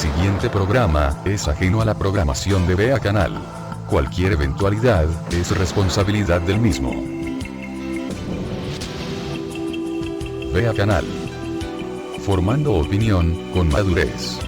siguiente programa es ajeno a la programación de Vea Canal. Cualquier eventualidad es responsabilidad del mismo. Vea Canal. Formando opinión con madurez.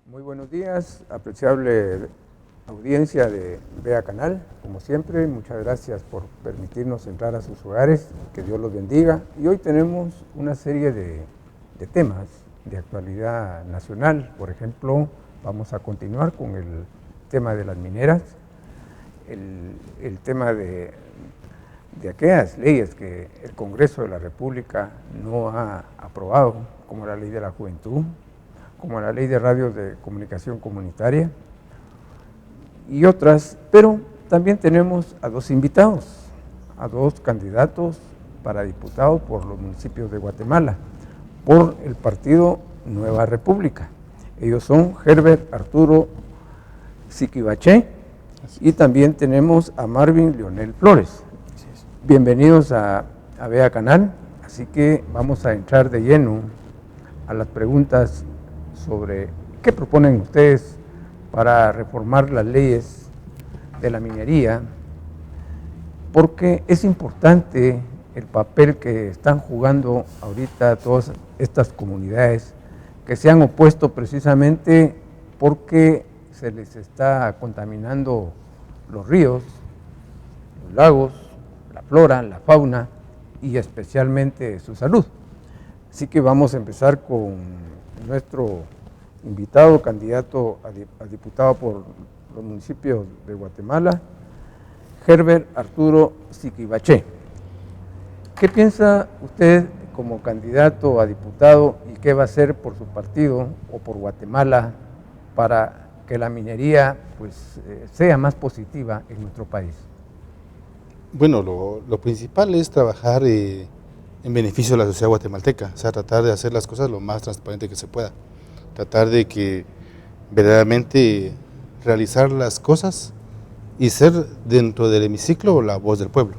Muy buenos días, apreciable audiencia de Vea Canal. Como siempre, muchas gracias por permitirnos entrar a sus hogares, que Dios los bendiga. Y hoy tenemos una serie de temas de actualidad nacional. Por ejemplo, vamos a continuar con el tema de las mineras, el tema de aquellas leyes que el Congreso de la República no ha aprobado, como la Ley de la Juventud, como la Ley de Radios de Comunicación Comunitaria y otras, pero también tenemos a dos invitados, a dos candidatos para diputados por los municipios de Guatemala, por el partido Nueva República. Ellos son Herbert Arturo Siquivaché y también tenemos a Marvin Leonel Flores. Bienvenidos a Vea Canal, así que vamos a entrar de lleno a las preguntas sobre qué proponen ustedes para reformar las leyes de la minería, porque es importante el papel que están jugando ahorita todas estas comunidades que se han opuesto precisamente porque se les está contaminando los ríos, los lagos, la flora, la fauna y especialmente su salud. Así que vamos a empezar con nuestro invitado, candidato a diputado por los municipios de Guatemala, Herbert Arturo Siquivaché. ¿Qué piensa usted como candidato a diputado y qué va a hacer por su partido o por Guatemala para que la minería sea más positiva en nuestro país? Bueno, lo principal es trabajar en beneficio de la sociedad guatemalteca, o sea, tratar de hacer las cosas lo más transparente que se pueda, tratar de que verdaderamente realizar las cosas y ser dentro del hemiciclo la voz del pueblo.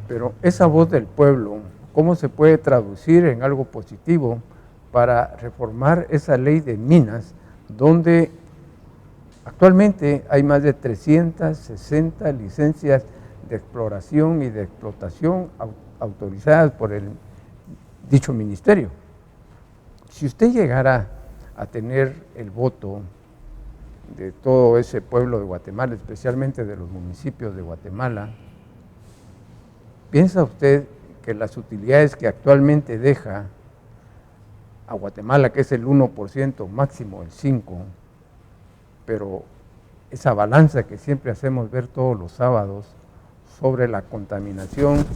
Pero esa voz del pueblo, ¿cómo se puede traducir en algo positivo para reformar esa ley de minas donde actualmente hay más de 360 licencias de exploración y de explotación autorizadas por el dicho ministerio? Si usted llegara a tener el voto de todo ese pueblo de Guatemala, especialmente de los municipios de Guatemala, ¿piensa usted que las utilidades que actualmente deja a Guatemala, que es el 1%, máximo el 5%, pero esa balanza que siempre hacemos ver todos los sábados sobre la contaminación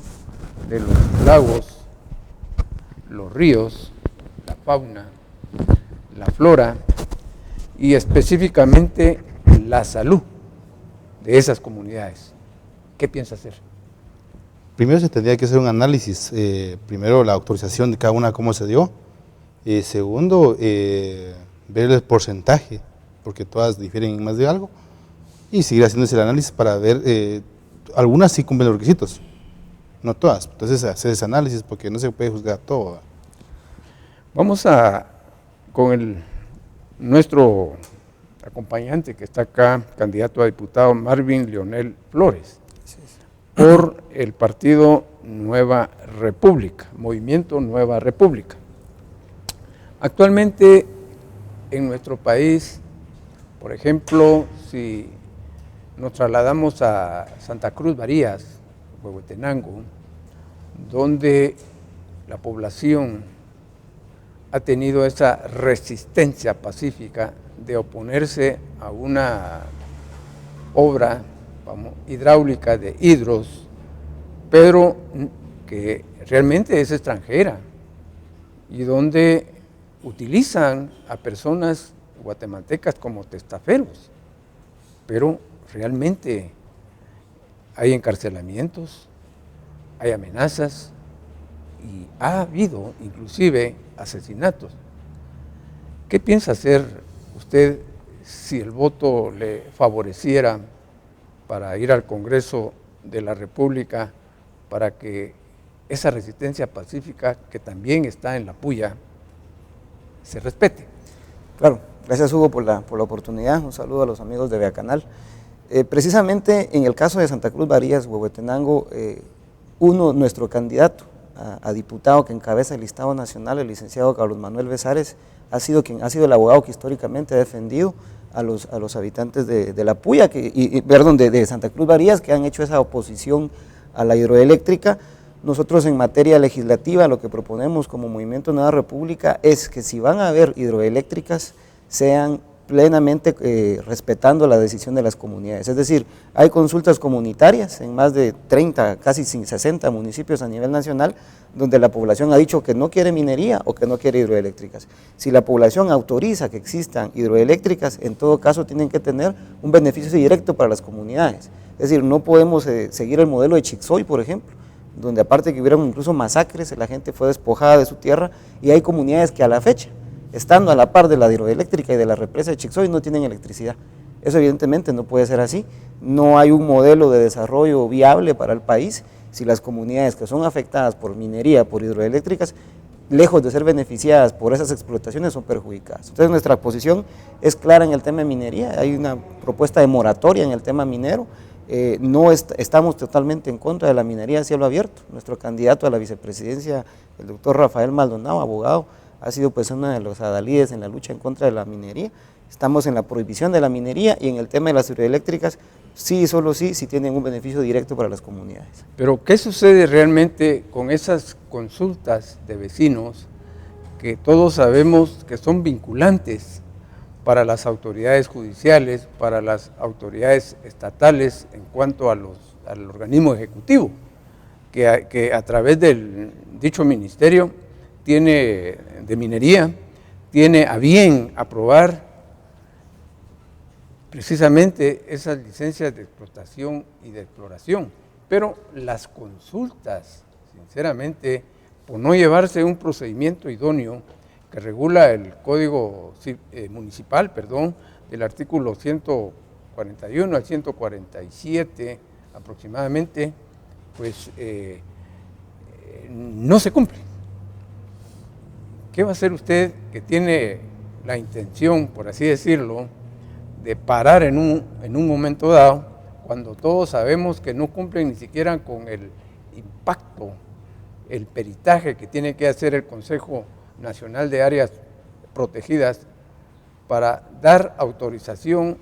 de los lagos, los ríos, la fauna, la flora y específicamente la salud de esas comunidades? ¿Qué piensa hacer? Primero se tendría que hacer un análisis, primero la autorización de cada una, cómo se dio, segundo, ver el porcentaje, porque todas difieren en más de algo, y seguir haciéndose el análisis para ver, algunas sí cumplen los requisitos, no todas, entonces hacer ese análisis porque no se puede juzgar todo. Vamos con nuestro acompañante que está acá, candidato a diputado Marvin Leonel Flores, por el partido Nueva República, Movimiento Nueva República. Actualmente en nuestro país, por ejemplo, si nos trasladamos a Santa Cruz Barías, Huehuetenango, donde la población ha tenido esa resistencia pacífica de oponerse a una obra hidráulica de Hidros, pero que realmente es extranjera y donde utilizan a personas guatemaltecas como testaferros, pero realmente hay encarcelamientos, hay amenazas y ha habido inclusive asesinatos. ¿Qué piensa hacer usted si el voto le favoreciera para ir al Congreso de la República para que esa resistencia pacífica que también está en la puya se respete? Claro, gracias Hugo por la oportunidad, un saludo a los amigos de Vea Canal. Precisamente en el caso de Santa Cruz Barías, Huehuetenango, nuestro candidato a diputado que encabeza el listado nacional, el licenciado Carlos Manuel Besares, ha sido el abogado que históricamente ha defendido a los habitantes de la Puya, de Santa Cruz Barías, que han hecho esa oposición a la hidroeléctrica. Nosotros en materia legislativa lo que proponemos como Movimiento Nueva República es que si van a haber hidroeléctricas sean plenamente respetando la decisión de las comunidades. Es decir, hay consultas comunitarias en más de 30, casi 60 municipios a nivel nacional, donde la población ha dicho que no quiere minería o que no quiere hidroeléctricas. Si la población autoriza que existan hidroeléctricas, en todo caso tienen que tener un beneficio directo para las comunidades. Es decir, no podemos seguir el modelo de Chixoy, por ejemplo, donde aparte que hubieron incluso masacres, la gente fue despojada de su tierra y hay comunidades que a la fecha, estando a la par de la hidroeléctrica y de la represa de Chixoy, no tienen electricidad. Eso evidentemente no puede ser así. No hay un modelo de desarrollo viable para el país si las comunidades que son afectadas por minería, por hidroeléctricas, lejos de ser beneficiadas por esas explotaciones, son perjudicadas. Entonces nuestra posición es clara en el tema de minería, hay una propuesta de moratoria en el tema minero. Estamos totalmente en contra de la minería a cielo abierto. Nuestro candidato a la vicepresidencia, el doctor Rafael Maldonado, abogado, ha sido pues uno de los adalides en la lucha en contra de la minería. Estamos en la prohibición de la minería y en el tema de las hidroeléctricas, sí y solo sí tienen un beneficio directo para las comunidades. Pero ¿qué sucede realmente con esas consultas de vecinos que todos sabemos que son vinculantes para las autoridades judiciales, para las autoridades estatales en cuanto al organismo ejecutivo, que a través del dicho ministerio de minería tiene a bien aprobar precisamente esas licencias de explotación y de exploración? Pero las consultas, sinceramente, por no llevarse un procedimiento idóneo que regula el Código Municipal, del artículo 141 al 147 aproximadamente, pues no se cumple. ¿Qué va a hacer usted que tiene la intención, por así decirlo, de parar en un momento dado, cuando todos sabemos que no cumplen ni siquiera con el impacto, el peritaje que tiene que hacer el Consejo Nacional de Áreas Protegidas para dar autorización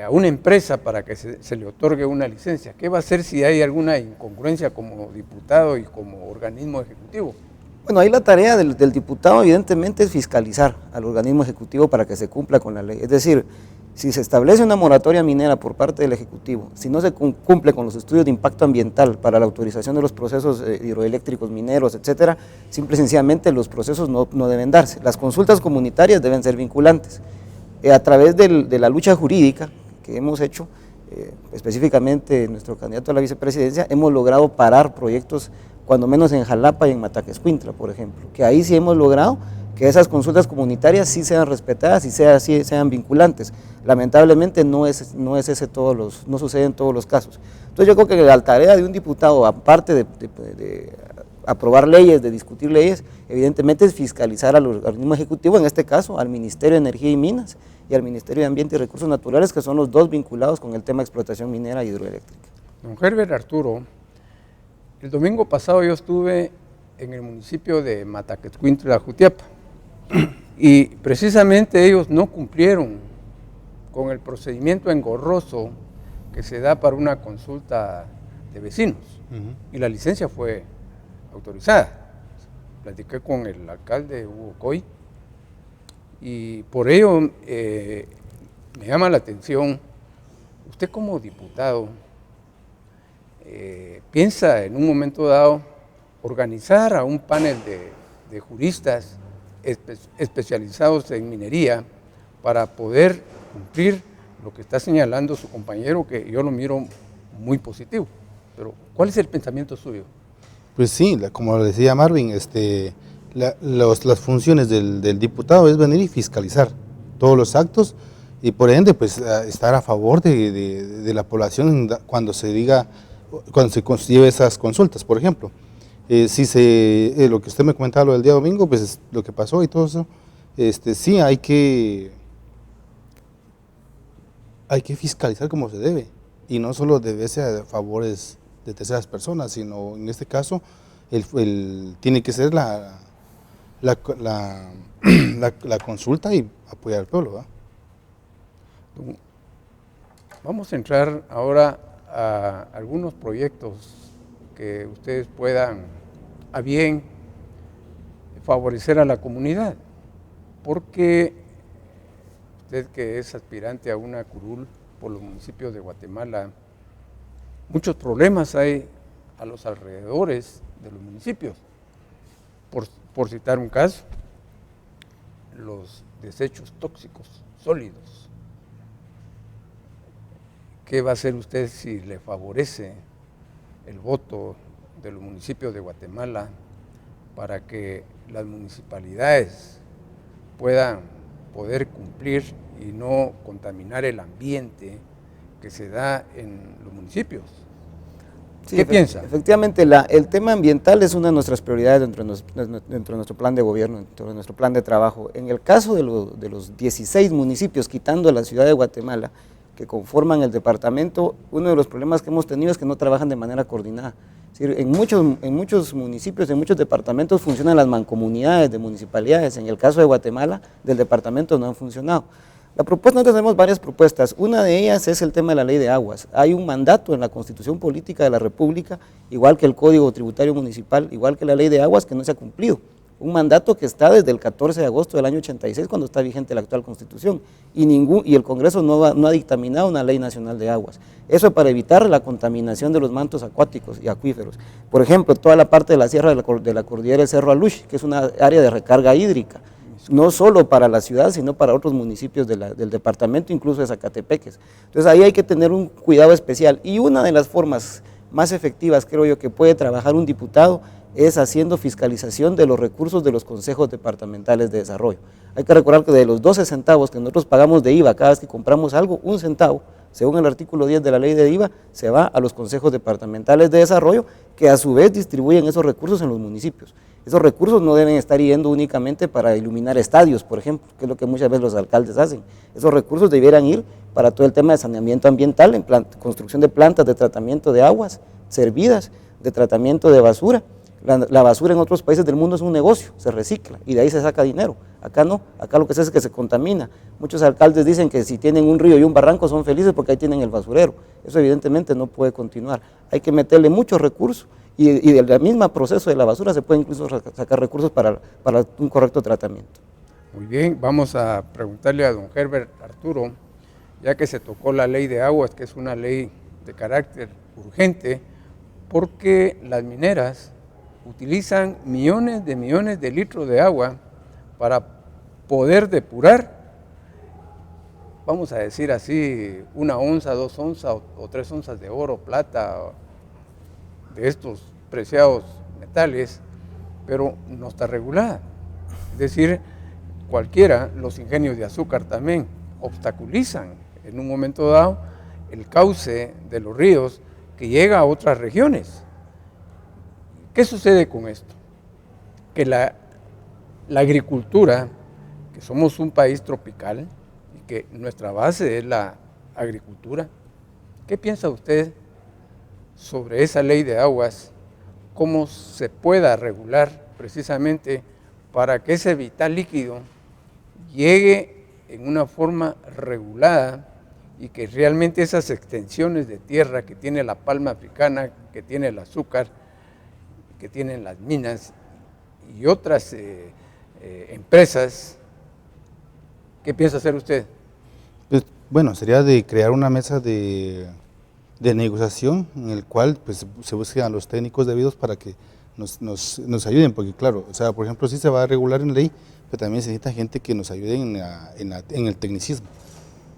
a una empresa para que se le otorgue una licencia? ¿Qué va a hacer si hay alguna incongruencia como diputado y como organismo ejecutivo? Bueno, ahí la tarea del diputado evidentemente es fiscalizar al organismo ejecutivo para que se cumpla con la ley. Es decir, si se establece una moratoria minera por parte del Ejecutivo, si no se cumple con los estudios de impacto ambiental para la autorización de los procesos hidroeléctricos, mineros, etcétera, simple y sencillamente los procesos no deben darse. Las consultas comunitarias deben ser vinculantes. A través de la lucha jurídica que hemos hecho, específicamente nuestro candidato a la vicepresidencia, hemos logrado parar proyectos, cuando menos en Jalapa y en Mataquescuintla, por ejemplo, que ahí sí hemos logrado que esas consultas comunitarias sí sean respetadas y sean vinculantes. Lamentablemente no sucede en todos los casos. Entonces yo creo que la tarea de un diputado, aparte de aprobar leyes, de discutir leyes, evidentemente es fiscalizar al organismo ejecutivo, en este caso al Ministerio de Energía y Minas, y al Ministerio de Ambiente y Recursos Naturales, que son los dos vinculados con el tema de explotación minera e hidroeléctrica. Don Herbert Arturo, el domingo pasado yo estuve en el municipio de Mataquescuintla, Jutiapa, y precisamente ellos no cumplieron con el procedimiento engorroso que se da para una consulta de vecinos, y la licencia fue autorizada. Platiqué con el alcalde Hugo Coy, y por ello me llama la atención, usted como diputado, piensa en un momento dado organizar a un panel de juristas especializados en minería para poder cumplir lo que está señalando su compañero, que yo lo miro muy positivo. Pero, ¿cuál es el pensamiento suyo? Pues sí, como decía Marvin, las funciones del diputado es venir y fiscalizar todos los actos y por ende pues estar a favor de la población cuando se lleve esas consultas, por ejemplo. Lo que usted me comentaba lo del día domingo, pues lo que pasó y todo eso, sí hay que fiscalizar como se debe, y no solo debe ser a favores de terceras personas, sino en este caso tiene que ser la consulta y apoyar al pueblo, ¿verdad? Vamos a entrar ahora a algunos proyectos que ustedes puedan a bien favorecer a la comunidad, porque usted que es aspirante a una curul por los municipios de Guatemala, muchos problemas hay a los alrededores de los municipios. Por citar un caso, los desechos tóxicos sólidos. ¿Qué va a hacer usted si le favorece el voto de los municipios de Guatemala para que las municipalidades puedan poder cumplir y no contaminar el ambiente que se da en los municipios? Sí, ¿Qué piensa? Efectivamente, el tema ambiental es una de nuestras prioridades dentro de nuestro plan de gobierno, dentro de nuestro plan de trabajo. En el caso de los 16 municipios, quitando la ciudad de Guatemala, que conforman el departamento, uno de los problemas que hemos tenido es que no trabajan de manera coordinada. Es decir, en muchos municipios, en muchos departamentos funcionan las mancomunidades de municipalidades. En el caso de Guatemala, del departamento no han funcionado. Nosotros tenemos varias propuestas. Una de ellas es el tema de la ley de aguas. Hay un mandato en la Constitución Política de la República, igual que el Código Tributario Municipal, igual que la ley de aguas, que no se ha cumplido. Un mandato que está desde el 14 de agosto del año 86, cuando está vigente la actual Constitución, y el Congreso no ha dictaminado una ley nacional de aguas. Eso para evitar la contaminación de los mantos acuáticos y acuíferos. Por ejemplo, toda la parte de la sierra de la cordillera del Cerro Aluche, que es una área de recarga hídrica, no solo para la ciudad, sino para otros municipios del departamento, incluso de Zacatepeques. Entonces ahí hay que tener un cuidado especial, y una de las formas más efectivas, creo yo, que puede trabajar un diputado es haciendo fiscalización de los recursos de los consejos departamentales de desarrollo. Hay que recordar que de los 12 centavos que nosotros pagamos de IVA cada vez que compramos algo, 1 centavo, según el artículo 10 de la ley de IVA, se va a los consejos departamentales de desarrollo, que a su vez distribuyen esos recursos en los municipios. Esos recursos no deben estar yendo únicamente para iluminar estadios, por ejemplo, que es lo que muchas veces los alcaldes hacen. Esos recursos debieran ir para todo el tema de saneamiento ambiental, en construcción de plantas de tratamiento de aguas servidas, de tratamiento de basura. La basura en otros países del mundo es un negocio, se recicla y de ahí se saca dinero. Acá no, acá lo que se hace es que se contamina. Muchos alcaldes dicen que si tienen un río y un barranco son felices porque ahí tienen el basurero. Eso evidentemente no puede continuar. Hay que meterle muchos recursos y del mismo proceso de la basura se puede incluso sacar recursos para un correcto tratamiento. Muy bien, vamos a preguntarle a don Herbert Arturo, ya que se tocó la ley de aguas, que es una ley de carácter urgente, porque las mineras utilizan millones de litros de agua para poder depurar, vamos a decir así, 1 onza, 2 onzas o 3 onzas de oro, plata, de estos preciados metales, pero no está regulada. Es decir, cualquiera, los ingenios de azúcar también obstaculizan en un momento dado el cauce de los ríos que llega a otras regiones. ¿Qué sucede con esto? Que la agricultura, que somos un país tropical y que nuestra base es la agricultura. ¿Qué piensa usted sobre esa ley de aguas? ¿Cómo se pueda regular precisamente para que ese vital líquido llegue en una forma regulada y que realmente esas extensiones de tierra que tiene la palma africana, que tiene el azúcar, que tienen las minas y otras empresas, ¿qué piensa hacer usted? Pues, bueno, sería de crear una mesa de negociación en el cual pues, se busquen a los técnicos debidos para que nos ayuden, porque claro, o sea, por ejemplo, sí se va a regular en ley, pero también se necesita gente que nos ayude en el tecnicismo,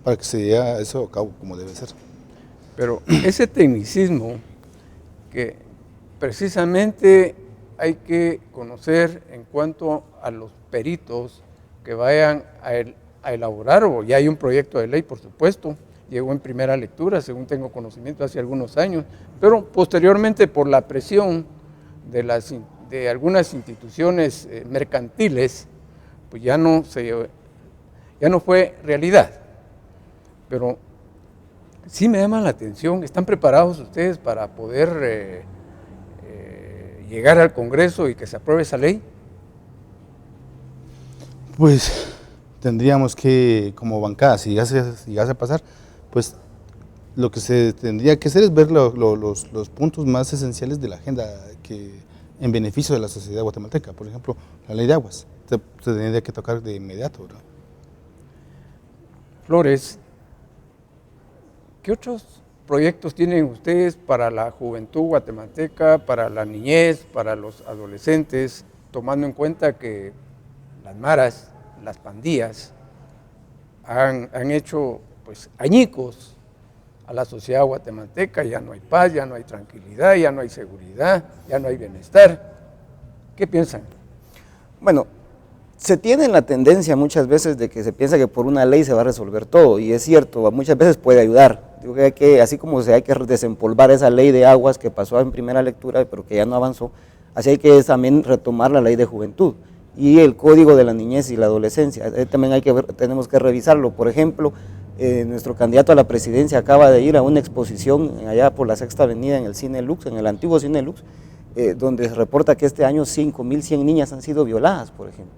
para que se lleve eso a cabo como debe ser. Pero ese tecnicismo que precisamente hay que conocer en cuanto a los peritos que vayan a elaborar, o ya hay un proyecto de ley, por supuesto, llegó en primera lectura, según tengo conocimiento, hace algunos años, pero posteriormente por la presión de algunas instituciones mercantiles, pues ya no fue realidad. Pero sí me llama la atención, ¿están preparados ustedes para poder llegar al Congreso y que se apruebe esa ley? Pues tendríamos que, como bancada, si llegase a pasar, pues lo que se tendría que hacer es ver los puntos más esenciales de la agenda en beneficio de la sociedad guatemalteca. Por ejemplo, la ley de aguas, se tendría que tocar de inmediato, ¿verdad? Flores, ¿qué otros proyectos tienen ustedes para la juventud guatemalteca, para la niñez, para los adolescentes, tomando en cuenta que las maras, las pandillas, han hecho pues añicos a la sociedad guatemalteca? Ya no hay paz, ya no hay tranquilidad, ya no hay seguridad, ya no hay bienestar. ¿Qué piensan? Bueno, se tiene la tendencia muchas veces de que se piensa que por una ley se va a resolver todo, y es cierto, muchas veces puede ayudar. Digo que así como hay que desempolvar esa ley de aguas que pasó en primera lectura, pero que ya no avanzó, así hay que también retomar la ley de juventud y el código de la niñez y la adolescencia. También tenemos que revisarlo. Por ejemplo, nuestro candidato a la presidencia acaba de ir a una exposición allá por la Sexta Avenida en el Cine Lux, en el antiguo Cine Lux, donde se reporta que este año 5.100 niñas han sido violadas, por ejemplo.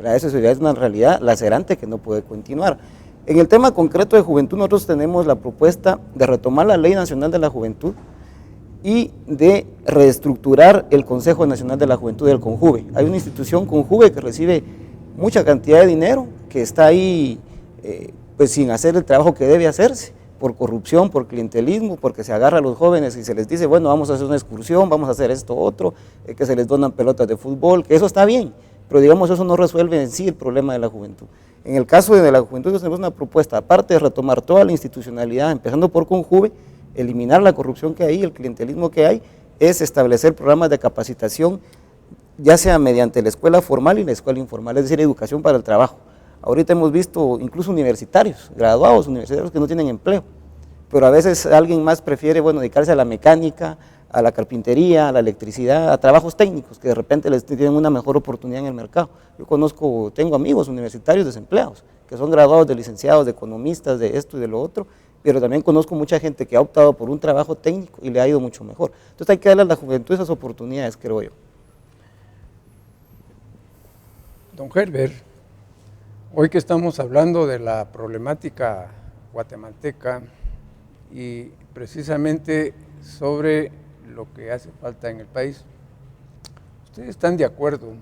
Eso es una realidad lacerante que no puede continuar. En el tema concreto de juventud, nosotros tenemos la propuesta de retomar la Ley Nacional de la Juventud y de reestructurar el Consejo Nacional de la Juventud del CONJUVE. Hay una institución CONJUVE que recibe mucha cantidad de dinero, que está ahí pues sin hacer el trabajo que debe hacerse, por corrupción, por clientelismo, porque se agarra a los jóvenes y se les dice, bueno, vamos a hacer una excursión, vamos a hacer esto, otro, que se les donan pelotas de fútbol, que eso está bien, pero digamos eso no resuelve en sí el problema de la juventud. En el caso de la juventud tenemos una propuesta, aparte de retomar toda la institucionalidad, empezando por CONJUVE, eliminar la corrupción que hay, el clientelismo que hay, es establecer programas de capacitación, ya sea mediante la escuela formal y la escuela informal, es decir, educación para el trabajo. Ahorita hemos visto incluso universitarios, graduados universitarios que no tienen empleo, pero a veces alguien más prefiere, bueno, dedicarse a la mecánica, a la carpintería, a la electricidad, a trabajos técnicos que de repente les tienen una mejor oportunidad en el mercado. Yo tengo amigos universitarios desempleados, que son graduados de licenciados, de economistas, de esto y de lo otro, pero también conozco mucha gente que ha optado por un trabajo técnico y le ha ido mucho mejor. Entonces hay que darle a la juventud esas oportunidades, creo yo. Don Herbert, hoy que estamos hablando de la problemática guatemalteca y precisamente sobre lo que hace falta en el país, ¿ustedes están de acuerdo,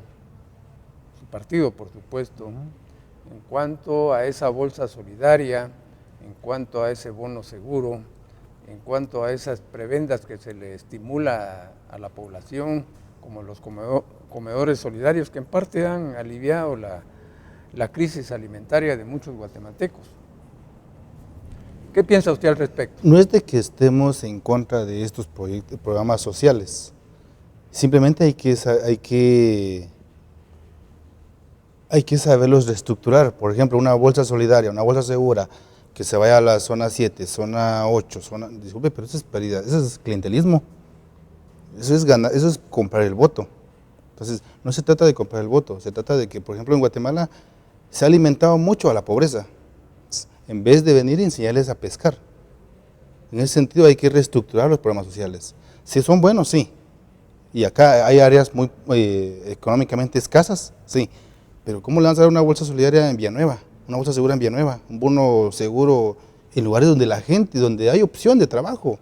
su partido por supuesto, en cuanto a esa bolsa solidaria, en cuanto a ese bono seguro, en cuanto a esas prebendas que se le estimula a la población, como los comedores solidarios, que en parte han aliviado la crisis alimentaria de muchos guatemaltecos? ¿Qué piensa usted al respecto? No es de que estemos en contra de estos programas sociales, simplemente hay que saberlos reestructurar. Por ejemplo, una bolsa solidaria, una bolsa segura, que se vaya a la zona 7, zona 8, disculpe, pero eso es pérdida, eso es clientelismo, eso es comprar el voto. Entonces, no se trata de comprar el voto, se trata de que, por ejemplo, en Guatemala se ha alimentado mucho a la pobreza. en vez de venir y enseñarles a pescar. En ese sentido hay que reestructurar los programas sociales. Si son buenos, sí. Y acá hay áreas muy económicamente escasas, sí. Pero ¿cómo le van a dar una bolsa solidaria en Villanueva? Una bolsa segura en Villanueva, un bono seguro en lugares donde la gente, donde hay opción de trabajo.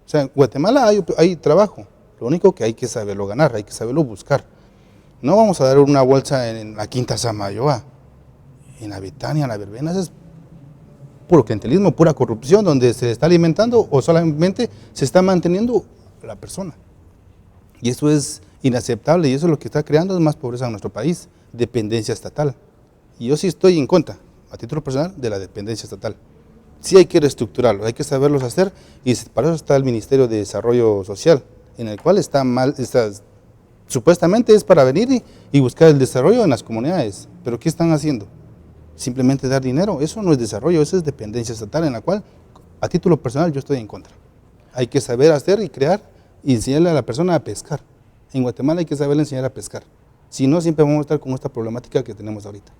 O sea, en Guatemala hay trabajo. Lo único que hay que saberlo ganar, hay que saberlo buscar. No vamos a dar una bolsa en la Quinta Samayoa, en la Betania, en la Verbena. Eso es puro clientelismo, pura corrupción, donde se está alimentando o solamente se está manteniendo la persona. Y eso es inaceptable y eso es lo que está creando es más pobreza en nuestro país, dependencia estatal. Y yo sí estoy en contra, a título personal, de la dependencia estatal. Sí hay que reestructurarlo, hay que saberlos hacer y para eso está el Ministerio de Desarrollo Social, en el cual está mal, supuestamente es para venir y buscar el desarrollo en las comunidades, pero ¿qué están haciendo? Simplemente dar dinero, eso no es desarrollo, eso es dependencia estatal, en la cual a título personal yo estoy en contra. Hay que saber hacer y crear y enseñarle a la persona a pescar. En Guatemala hay que saberle enseñar a pescar, si no siempre vamos a estar con esta problemática que tenemos ahorita.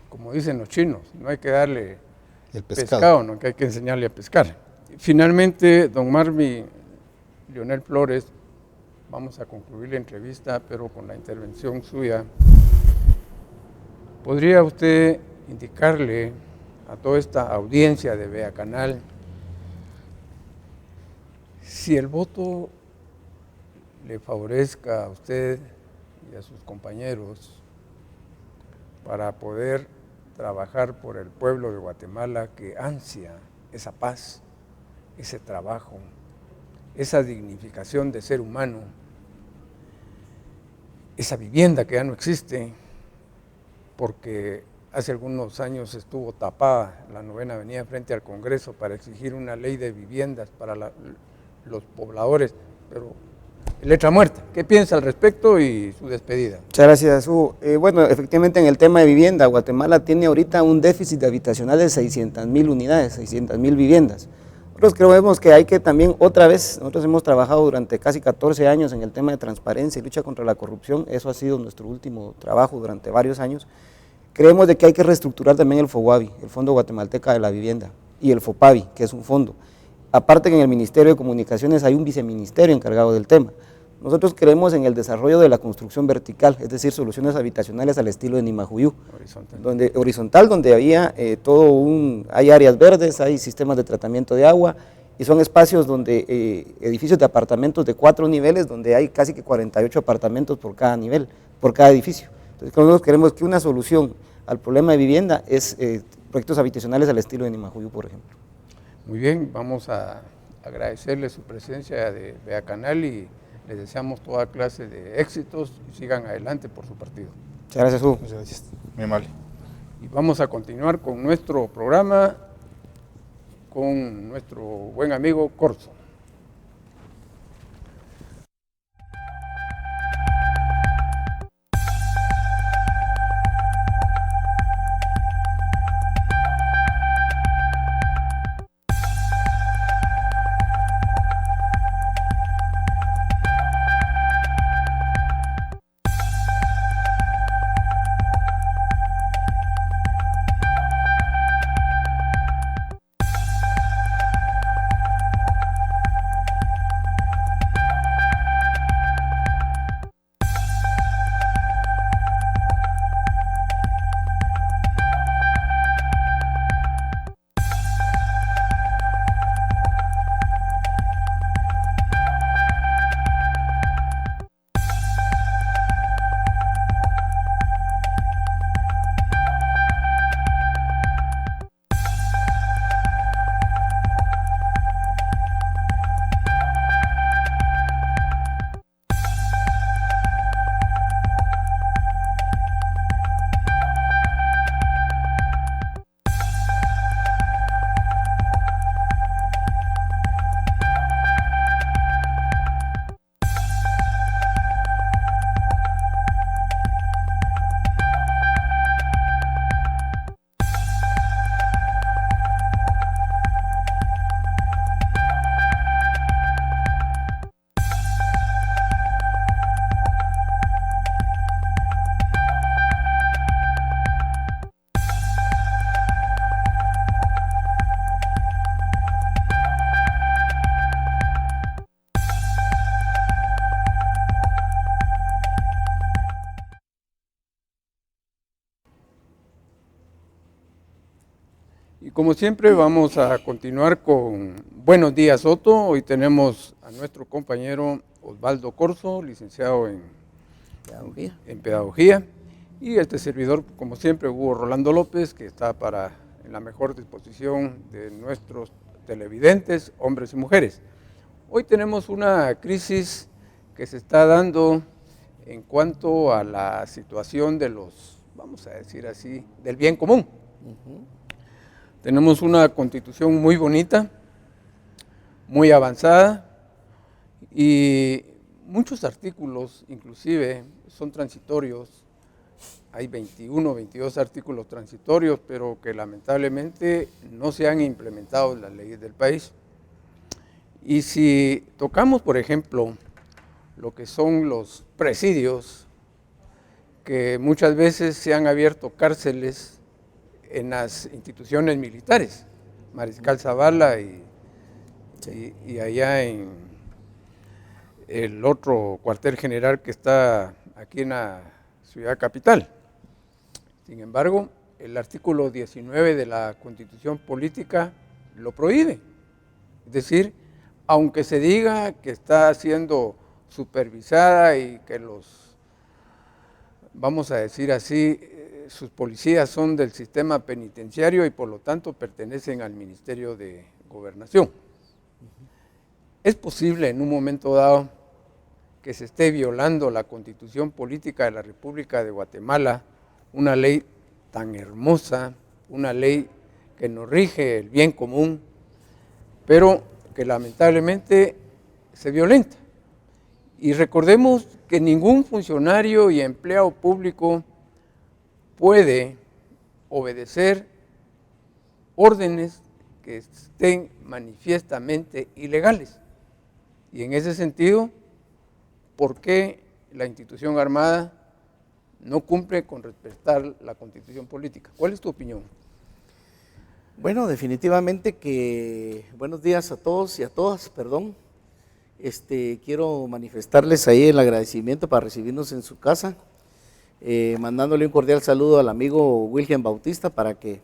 Como dicen los chinos, no hay que darle El pescado, no, que hay que enseñarle a pescar. Finalmente, don Marvin Leonel Flores, vamos a concluir la entrevista, pero con la intervención suya. ¿Podría usted indicarle a toda esta audiencia de Vea Canal si el voto le favorezca a usted y a sus compañeros para poder trabajar por el pueblo de Guatemala que ansia esa paz, ese trabajo, esa dignificación de ser humano, esa vivienda que ya no existe, porque hace algunos años estuvo tapada la 9ª Avenida frente al Congreso para exigir una ley de viviendas para los pobladores, pero letra muerta. ¿Qué piensa al respecto y su despedida? Muchas gracias, Hugo. Bueno, efectivamente en el tema de vivienda, Guatemala tiene ahorita un déficit habitacional de 600,000 unidades, 600,000 viviendas. Nosotros creemos que hay que también otra vez, nosotros hemos trabajado durante casi 14 años en el tema de transparencia y lucha contra la corrupción, eso ha sido nuestro último trabajo durante varios años. Creemos de que hay que reestructurar también el FOGUAVI, el Fondo Guatemalteca de la Vivienda, y el FOPAVI, que es un fondo. Aparte que en el Ministerio de Comunicaciones hay un viceministerio encargado del tema. Nosotros creemos en el desarrollo de la construcción vertical, es decir, soluciones habitacionales al estilo de Nimajuyú, horizontal, donde había hay áreas verdes, hay sistemas de tratamiento de agua, y son espacios donde edificios de apartamentos de 4 niveles, donde hay casi que 48 apartamentos por cada nivel, por cada edificio. Entonces nosotros queremos que una solución al problema de vivienda es proyectos habitacionales al estilo de Nimajuyú, por ejemplo. Muy bien, vamos a agradecerle su presencia de Vea Canal y les deseamos toda clase de éxitos y sigan adelante por su partido. Muchas gracias, Hugo. Muchas gracias, muy amable. Y vamos a continuar con nuestro programa con nuestro buen amigo Corso. Y como siempre vamos a continuar con Buenos Días Soto. Hoy tenemos a nuestro compañero Osvaldo Corzo, licenciado en Pedagogía. Y este servidor, como siempre, Hugo Rolando López, que está en la mejor disposición de nuestros televidentes, hombres y mujeres. Hoy tenemos una crisis que se está dando en cuanto a la situación de vamos a decir así, del bien común. Tenemos una constitución muy bonita, muy avanzada, y muchos artículos inclusive son transitorios. Hay 21, 22 artículos transitorios, pero que lamentablemente no se han implementado en las leyes del país. Y si tocamos, por ejemplo, lo que son los presidios, que muchas veces se han abierto cárceles en las instituciones militares, Mariscal Zavala y allá en el otro cuartel general que está aquí en la ciudad capital. Sin embargo, el artículo 19 de la Constitución Política lo prohíbe. Es decir, aunque se diga que está siendo supervisada y que vamos a decir así, sus policías son del sistema penitenciario y por lo tanto pertenecen al Ministerio de Gobernación. Es posible en un momento dado que se esté violando la Constitución Política de la República de Guatemala, una ley tan hermosa, una ley que nos rige el bien común, pero que lamentablemente se violenta. Y recordemos que ningún funcionario y empleado público puede obedecer órdenes que estén manifiestamente ilegales. Y en ese sentido, ¿por qué la institución armada no cumple con respetar la Constitución Política? ¿Cuál es tu opinión? Bueno, definitivamente que buenos días a todos y a todas, perdón. Quiero manifestarles ahí el agradecimiento para recibirnos en su casa, mandándole un cordial saludo al amigo Wilhelm Bautista para que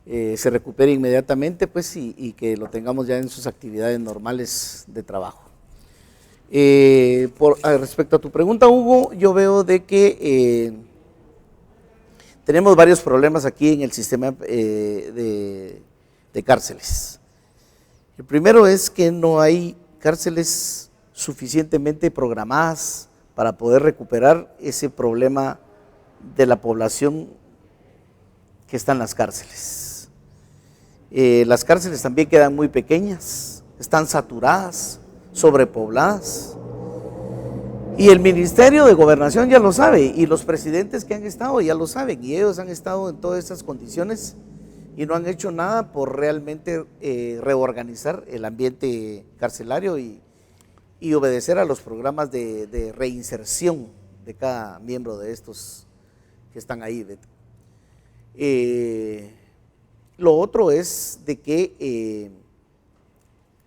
se recupere inmediatamente, pues, y que lo tengamos ya en sus actividades normales de trabajo. Respecto a tu pregunta, Hugo, yo veo de que tenemos varios problemas aquí en el sistema de cárceles. El primero es que no hay cárceles suficientemente programadas para poder recuperar ese problema de la población que está en las cárceles. Las cárceles también quedan muy pequeñas, están saturadas, sobrepobladas. Y el Ministerio de Gobernación ya lo sabe, y los presidentes que han estado ya lo saben, y ellos han estado en todas estas condiciones y no han hecho nada por realmente reorganizar el ambiente carcelario y obedecer a los programas de reinserción de cada miembro de estos que están ahí. Lo otro es de que,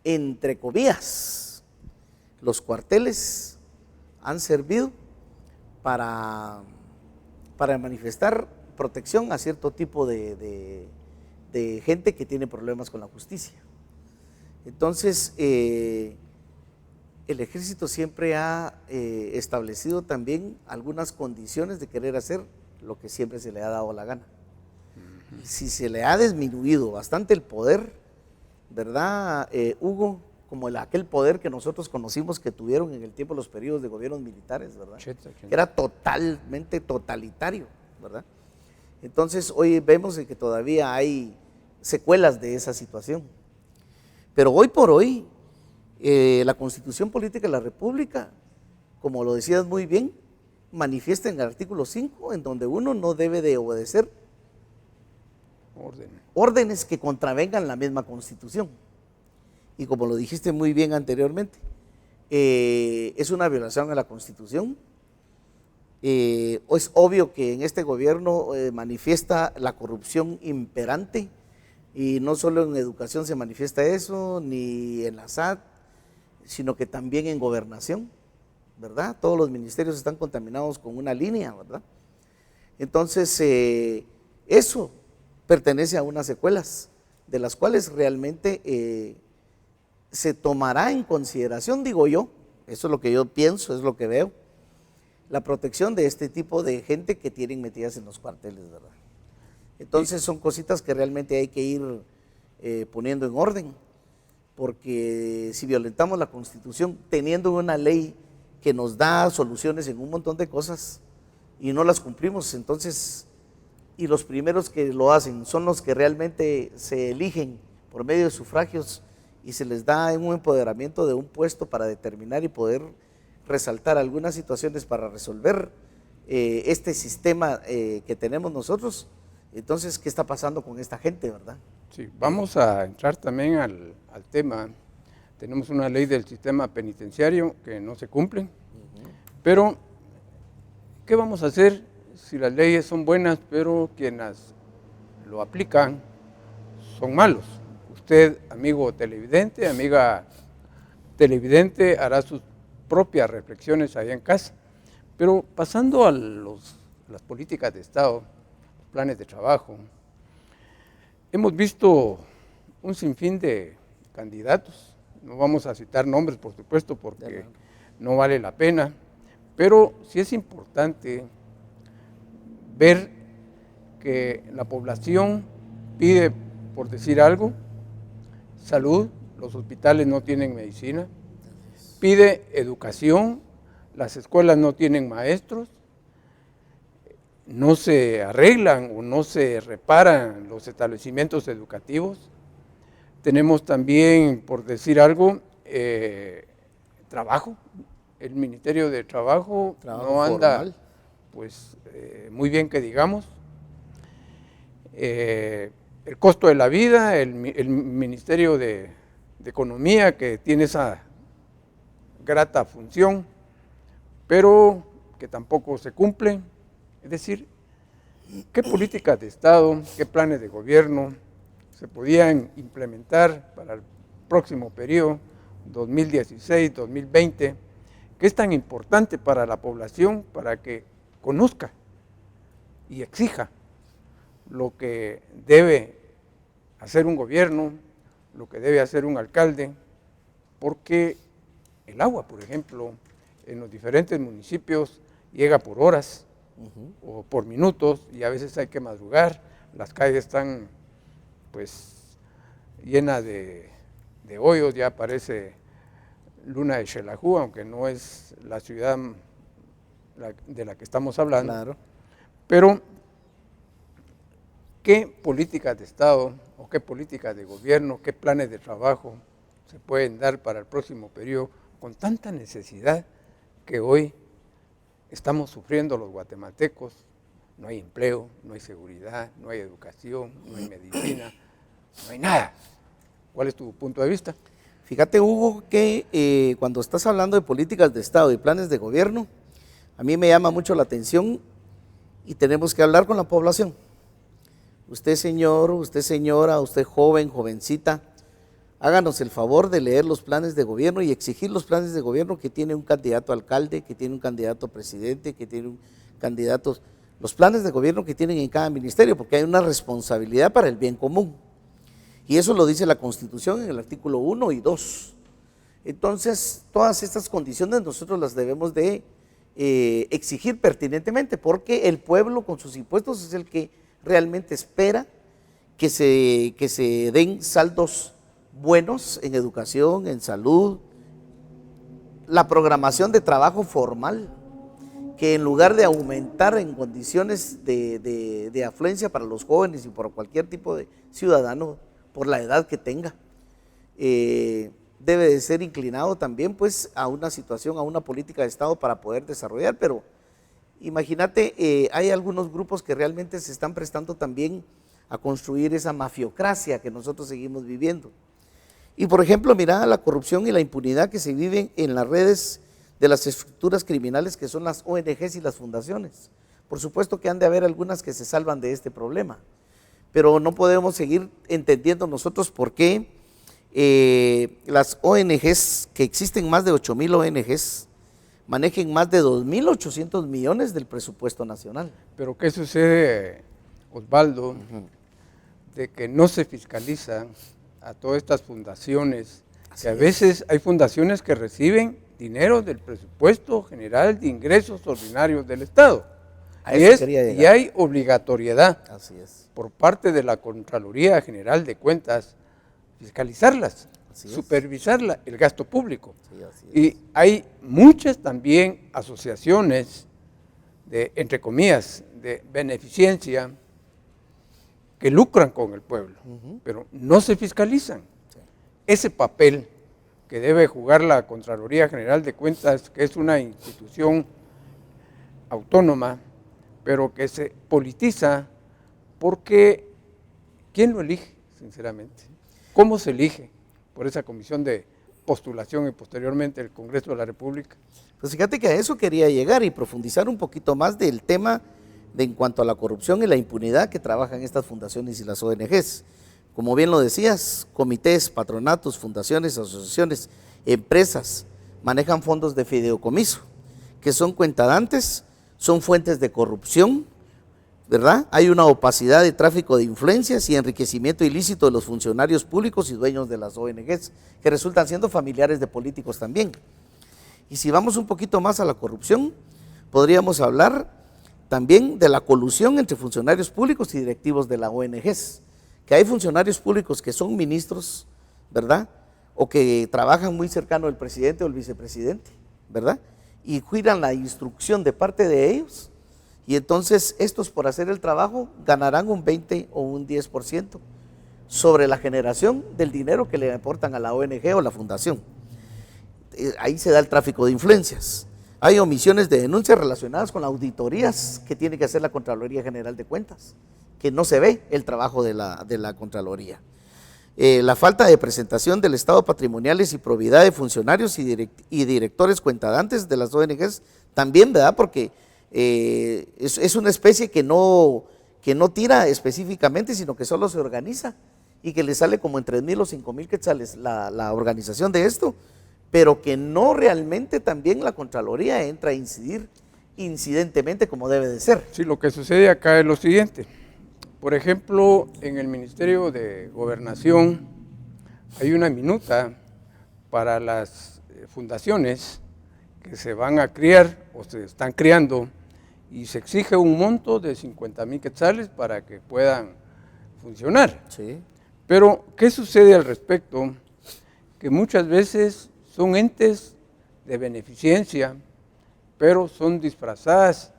entre comillas, los cuarteles han servido para manifestar protección a cierto tipo de gente que tiene problemas con la justicia. Entonces, el ejército siempre ha establecido también algunas condiciones de querer hacer lo que siempre se le ha dado la gana. Si se le ha disminuido bastante el poder, ¿verdad, Hugo? Como aquel poder que nosotros conocimos que tuvieron en el tiempo los periodos de gobiernos militares, ¿verdad? Que era totalmente totalitario, ¿verdad? Entonces hoy vemos que todavía hay secuelas de esa situación. Pero hoy por hoy, la Constitución Política de la República, como lo decías muy bien, manifiesta en el artículo 5, en donde uno no debe de obedecer órdenes que contravengan la misma Constitución. Y como lo dijiste muy bien anteriormente, es una violación a la Constitución. Es obvio que en este gobierno manifiesta la corrupción imperante, y no solo en educación se manifiesta eso, ni en la SAT, sino que también en gobernación, ¿verdad? Todos los ministerios están contaminados con una línea, ¿verdad? Entonces, eso pertenece a unas secuelas de las cuales realmente se tomará en consideración, digo yo, eso es lo que yo pienso, es lo que veo, la protección de este tipo de gente que tienen metidas en los cuarteles, ¿verdad? Entonces son cositas que realmente hay que ir poniendo en orden, porque si violentamos la Constitución teniendo una ley que nos da soluciones en un montón de cosas y no las cumplimos, entonces, y los primeros que lo hacen son los que realmente se eligen por medio de sufragios y se les da un empoderamiento de un puesto para determinar y poder resaltar algunas situaciones para resolver este sistema que tenemos nosotros. Entonces, ¿qué está pasando con esta gente, verdad? Sí, vamos a entrar también al tema. Tenemos una ley del sistema penitenciario que no se cumple, pero ¿qué vamos a hacer si las leyes son buenas, pero quienes lo aplican son malos? Usted, amigo televidente, amiga televidente, hará sus propias reflexiones allá en casa. Pero pasando a las políticas de Estado, los planes de trabajo, hemos visto un sinfín de candidatos. No vamos a citar nombres, por supuesto, porque no vale la pena, pero sí es importante ver que la población pide, por decir algo, salud, los hospitales no tienen medicina, pide educación, las escuelas no tienen maestros, no se arreglan o no se reparan los establecimientos educativos. Tenemos también, por decir algo, trabajo. El Ministerio de Trabajo no anda pues, muy bien que digamos. El costo de la vida, el Ministerio de Economía, que tiene esa grata función, pero que tampoco se cumple. Es decir, ¿qué políticas de Estado, qué planes de gobierno se podían implementar para el próximo periodo, 2016-2020, que es tan importante para la población, para que conozca y exija lo que debe hacer un gobierno, lo que debe hacer un alcalde, porque el agua, por ejemplo, en los diferentes municipios llega por horas o por minutos y a veces hay que madrugar, las calles están pues llenas de hoyos, ya parece Luna de Xelajú, aunque no es la ciudad de la que estamos hablando, Claro. Pero ¿qué políticas de Estado o qué políticas de gobierno, qué planes de trabajo se pueden dar para el próximo periodo con tanta necesidad que hoy estamos sufriendo los guatemaltecos? No hay empleo, no hay seguridad, no hay educación, no hay medicina, no hay nada. ¿Cuál es tu punto de vista? Fíjate, Hugo, que cuando estás hablando de políticas de Estado y planes de gobierno, a mí me llama mucho la atención y tenemos que hablar con la población. Usted señor, usted señora, usted joven, jovencita, háganos el favor de leer los planes de gobierno y exigir los planes de gobierno que tiene un candidato a alcalde, que tiene un candidato a presidente, que tiene un candidato, los planes de gobierno que tienen en cada ministerio, porque hay una responsabilidad para el bien común. Y eso lo dice la Constitución en el artículo 1 y 2. Entonces, todas estas condiciones nosotros las debemos de exigir pertinentemente, porque el pueblo con sus impuestos es el que realmente espera que se den saldos buenos en educación, en salud, la programación de trabajo formal, que en lugar de aumentar en condiciones de afluencia para los jóvenes y por cualquier tipo de ciudadano, por la edad que tenga, debe de ser inclinado también pues a una situación, a una política de Estado para poder desarrollar, pero imagínate, hay algunos grupos que realmente se están prestando también a construir esa mafiocracia que nosotros seguimos viviendo. Y por ejemplo, mira la corrupción y la impunidad que se viven en las redes de las estructuras criminales que son las ONGs y las fundaciones. Por supuesto que han de haber algunas que se salvan de este problema, pero no podemos seguir entendiendo nosotros por qué las ONGs, que existen más de 8,000 ONGs, manejen más de 2.800 millones del presupuesto nacional. Pero ¿qué sucede, Osvaldo? de que no se fiscaliza a todas estas fundaciones, que a veces hay fundaciones que reciben dinero del presupuesto general de ingresos ordinarios del Estado. A eso quería llegar. Y hay obligatoriedad Así es. por parte de la Contraloría General de Cuentas fiscalizarlas, Así es. supervisarla, el gasto público. Sí, así es. Y hay muchas también asociaciones de, entre comillas, de beneficencia que lucran con el pueblo, pero no se fiscalizan. Sí. Ese papel que debe jugar la Contraloría General de Cuentas, que es una institución autónoma, pero que se politiza porque ¿quién lo elige, sinceramente? ¿Cómo se elige por esa comisión de postulación y posteriormente el Congreso de la República? Pues fíjate que a eso quería llegar y profundizar un poquito más del tema en cuanto a la corrupción y la impunidad que trabajan estas fundaciones y las ONGs. Como bien lo decías, comités, patronatos, fundaciones, asociaciones, empresas manejan fondos de fideicomiso, que son cuentadantes, son fuentes de corrupción, ¿verdad? Hay una opacidad de tráfico de influencias y enriquecimiento ilícito de los funcionarios públicos y dueños de las ONGs, que resultan siendo familiares de políticos también. Y si vamos un poquito más a la corrupción, podríamos hablar también de la colusión entre funcionarios públicos y directivos de las ONGs, que hay funcionarios públicos que son ministros, ¿verdad? O que trabajan muy cercano al presidente o el vicepresidente, ¿verdad? Y cuidan la instrucción de parte de ellos, y entonces estos por hacer el trabajo ganarán un 20 o un 10% sobre la generación del dinero que le aportan a la ONG o la fundación. Ahí se da el tráfico de influencias. Hay omisiones de denuncias relacionadas con auditorías que tiene que hacer la Contraloría General de Cuentas, que no se ve el trabajo de la Contraloría. La falta de presentación del estado patrimoniales y probidad de funcionarios y directores cuentadantes de las ONGs también, ¿verdad? Porque es una especie que no tira específicamente, sino que solo se organiza y que le sale como en 3,000 o 5,000 quetzales la organización de esto, pero que no realmente también la Contraloría entra a incidir incidentemente como debe de ser. Sí, lo que sucede acá es lo siguiente. Por ejemplo, en el Ministerio de Gobernación hay una minuta para las fundaciones que se van a criar o se están criando y se exige un monto de 50,000 quetzales para que puedan funcionar. Sí. Pero, ¿qué sucede al respecto? Que muchas veces son entes de beneficencia, pero son disfrazadas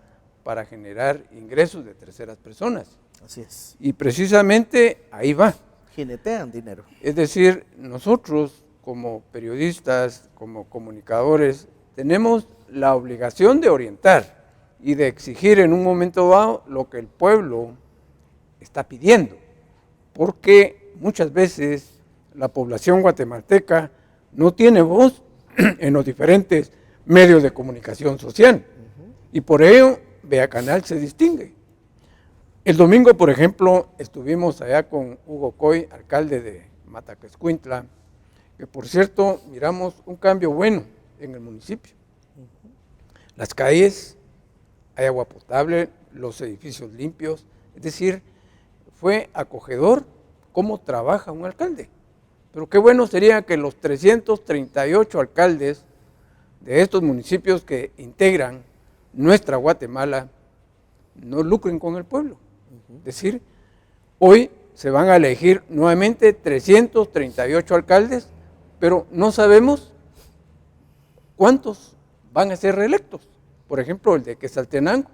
para generar ingresos de terceras personas. Así es. Y precisamente ahí va. Jinetean dinero. Es decir, nosotros como periodistas, como comunicadores, tenemos la obligación de orientar y de exigir en un momento dado lo que el pueblo está pidiendo, porque muchas veces la población guatemalteca no tiene voz en los diferentes medios de comunicación social, y por ello Vea Canal se distingue. El domingo, por ejemplo, estuvimos allá con Hugo Coy, alcalde de Mataquescuintla, que por cierto miramos un cambio bueno en el municipio. Las calles, hay agua potable, los edificios limpios, es decir, fue acogedor cómo trabaja un alcalde. Pero qué bueno sería que los 338 alcaldes de estos municipios que integran nuestra Guatemala no lucren con el pueblo. Es decir, hoy se van a elegir nuevamente 338 alcaldes, pero no sabemos cuántos van a ser reelectos. Por ejemplo, el de Quetzaltenango,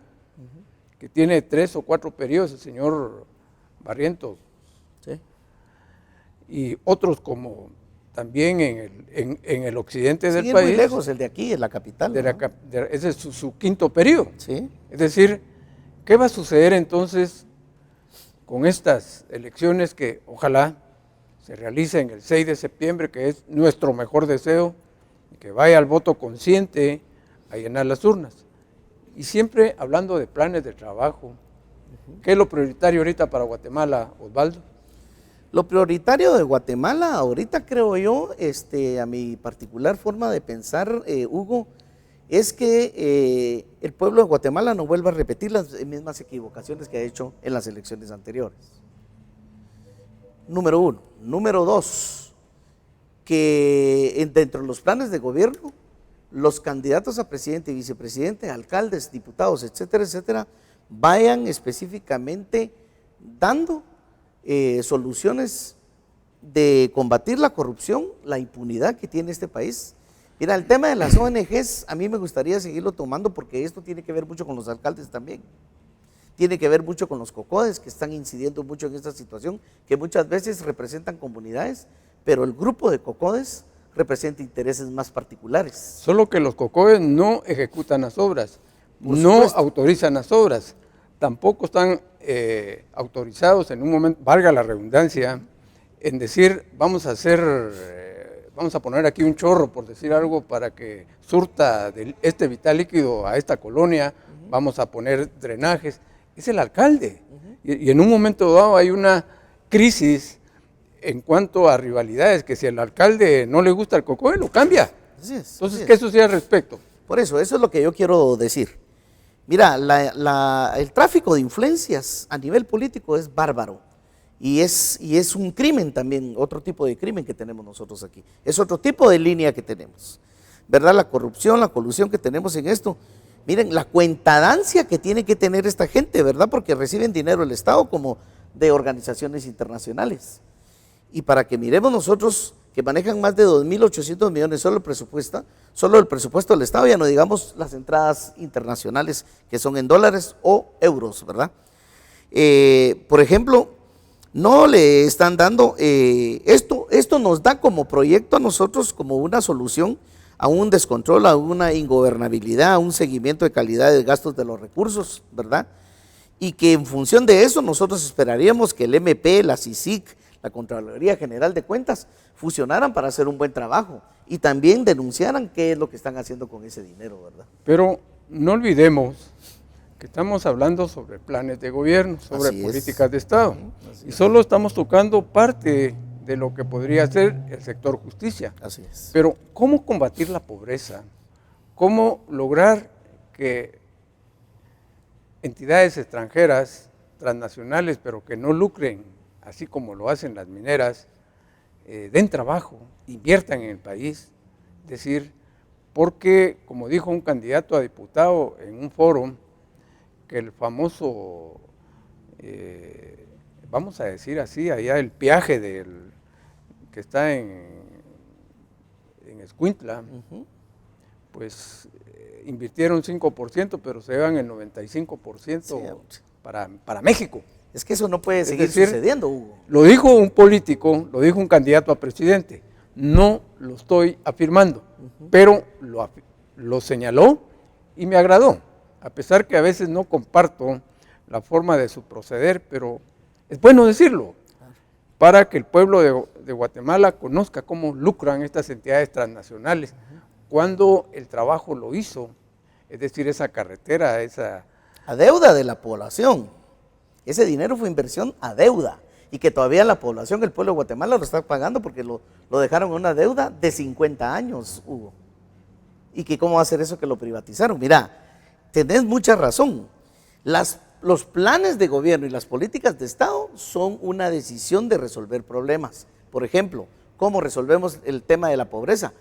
que tiene 3 o 4 periodos, el señor Barrientos. Sí. Y otros como también en el occidente del Sí, país. muy lejos, el de aquí, en la capital. Ese es su quinto periodo. Sí. Es decir, ¿qué va a suceder entonces con estas elecciones que ojalá se realicen el 6 de septiembre, que es nuestro mejor deseo, y que vaya al voto consciente a llenar las urnas? Y siempre hablando de planes de trabajo, ¿qué es lo prioritario ahorita para Guatemala, Osvaldo? Lo prioritario de Guatemala ahorita, creo yo, a mi particular forma de pensar, Hugo, es que el pueblo de Guatemala no vuelva a repetir las mismas equivocaciones que ha hecho en las elecciones anteriores. número uno. Número dos, que dentro de los planes de gobierno, los candidatos a presidente y vicepresidente, alcaldes, diputados, etcétera, etcétera, vayan específicamente dando soluciones de combatir la corrupción, la impunidad que tiene este país. Mira, el tema de las ONGs, a mí me gustaría seguirlo tomando porque esto tiene que ver mucho con los alcaldes también. Tiene que ver mucho con los cocodes que están incidiendo mucho en esta situación, que muchas veces representan comunidades, pero el grupo de cocodes representa intereses más particulares. Solo que los cocodes no ejecutan las obras, no autorizan las obras, tampoco están autorizados en un momento, valga la redundancia, en decir vamos a poner aquí un chorro, por decir algo, para que surta este vital líquido a esta colonia, vamos a poner drenajes. Es el alcalde. Y en un momento dado hay una crisis en cuanto a rivalidades, que si al alcalde no le gusta el cocoe, lo cambia. Entonces, ¿qué sucede al respecto? Por eso es lo que yo quiero decir. Mira, el tráfico de influencias a nivel político es bárbaro. Y es un crimen también, otro tipo de crimen que tenemos nosotros aquí. Es otro tipo de línea que tenemos. ¿Verdad? La corrupción, la colusión que tenemos en esto. Miren, la cuentadancia que tiene que tener esta gente, ¿verdad? Porque reciben dinero del Estado como de organizaciones internacionales. Y para que miremos nosotros que manejan más de 2.800 millones solo el presupuesto del Estado, ya no digamos las entradas internacionales que son en dólares o euros, ¿verdad? Por ejemplo, no le están dando, esto nos da como proyecto a nosotros como una solución a un descontrol, a una ingobernabilidad, a un seguimiento de calidad de gastos de los recursos, ¿verdad? Y que en función de eso nosotros esperaríamos que el MP, la CICIG, la Contraloría General de Cuentas, fusionaran para hacer un buen trabajo y también denunciaran qué es lo que están haciendo con ese dinero, ¿verdad? Pero no olvidemos que estamos hablando sobre planes de gobierno, sobre políticas de Estado, y solo estamos tocando parte de lo que podría ser el sector justicia. Así es. Pero ¿cómo combatir la pobreza? ¿Cómo lograr que entidades extranjeras, transnacionales, pero que no lucren, así como lo hacen las mineras, den trabajo, inviertan en el país? Es decir, porque, como dijo un candidato a diputado en un foro, que el famoso, vamos a decir así, allá el peaje que está en Escuintla, pues invirtieron 5%, pero se llevan el 95% para México. Es que eso no puede seguir sucediendo, Hugo. Lo dijo un político, lo dijo un candidato a presidente. No lo estoy afirmando, pero lo señaló y me agradó. A pesar que a veces no comparto la forma de su proceder, pero es bueno decirlo, para que el pueblo de Guatemala conozca cómo lucran estas entidades transnacionales, cuando el trabajo lo hizo, es decir, esa carretera, a deuda de la población. Ese dinero fue inversión a deuda, y que todavía la población, el pueblo de Guatemala lo está pagando porque lo dejaron en una deuda de 50 años, Hugo. Y que cómo va a ser eso que lo privatizaron. Mira, tenés mucha razón. Los planes de gobierno y las políticas de Estado son una decisión de resolver problemas. Por ejemplo, ¿cómo resolvemos el tema de la pobreza?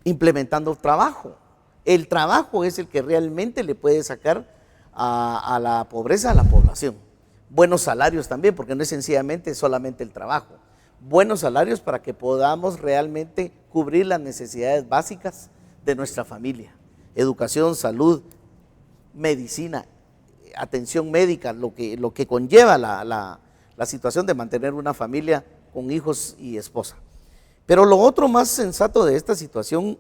Implementando trabajo. El trabajo es el que realmente le puede sacar a la pobreza a la población. Buenos salarios también, porque no es sencillamente solamente el trabajo. Buenos salarios para que podamos realmente cubrir las necesidades básicas de nuestra familia. Educación, salud, medicina, atención médica, lo que conlleva la situación de mantener una familia con hijos y esposa. Pero lo otro más sensato de esta situación,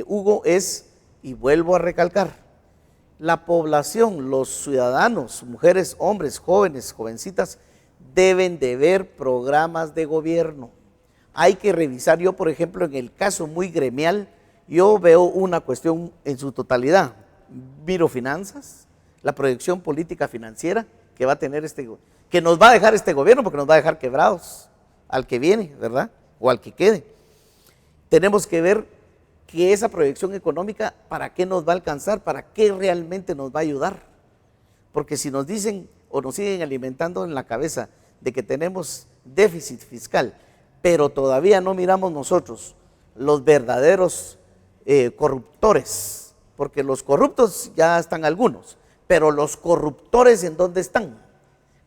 Hugo, es, y vuelvo a recalcar, la población, los ciudadanos, mujeres, hombres, jóvenes, jovencitas, deben de ver programas de gobierno. Hay que revisar, yo por ejemplo, en el caso muy gremial, yo veo una cuestión en su totalidad. Miro finanzas, la proyección política financiera que va a tener que nos va a dejar este gobierno, porque nos va a dejar quebrados al que viene, ¿verdad? O al que quede. Tenemos que ver que esa proyección económica, ¿para qué nos va a alcanzar? ¿Para qué realmente nos va a ayudar? Porque si nos dicen o nos siguen alimentando en la cabeza de que tenemos déficit fiscal, pero todavía no miramos nosotros los verdaderos corruptores, porque los corruptos ya están algunos, pero los corruptores ¿en dónde están?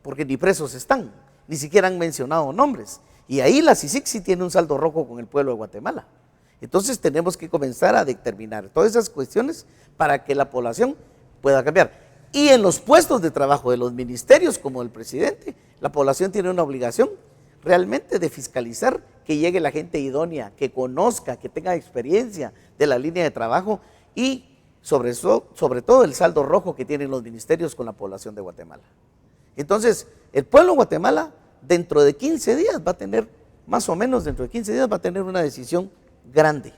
Porque ni presos están, ni siquiera han mencionado nombres, y ahí la CICIG sí tiene un saldo rojo con el pueblo de Guatemala. Entonces tenemos que comenzar a determinar todas esas cuestiones para que la población pueda cambiar. Y en los puestos de trabajo de los ministerios, como el presidente, la población tiene una obligación realmente de fiscalizar que llegue la gente idónea, que conozca, que tenga experiencia de la línea de trabajo y sobre todo el saldo rojo que tienen los ministerios con la población de Guatemala. Entonces, el pueblo de Guatemala dentro de 15 días va a tener, más o menos dentro de 15 días va a tener una decisión grande.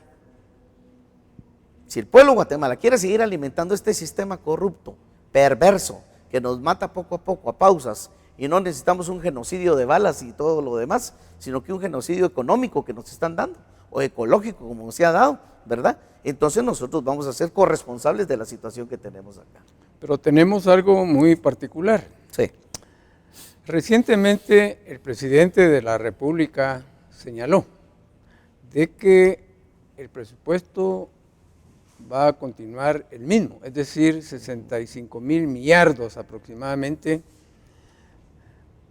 Si el pueblo de Guatemala quiere seguir alimentando este sistema corrupto, perverso, que nos mata poco a poco, a pausas, y no necesitamos un genocidio de balas y todo lo demás, sino que un genocidio económico que nos están dando, o ecológico como se ha dado, ¿verdad? Entonces nosotros vamos a ser corresponsables de la situación que tenemos acá. Pero tenemos algo muy particular. Sí. Recientemente el presidente de la República señaló de que el presupuesto va a continuar el mismo, es decir, 65,000 millardos aproximadamente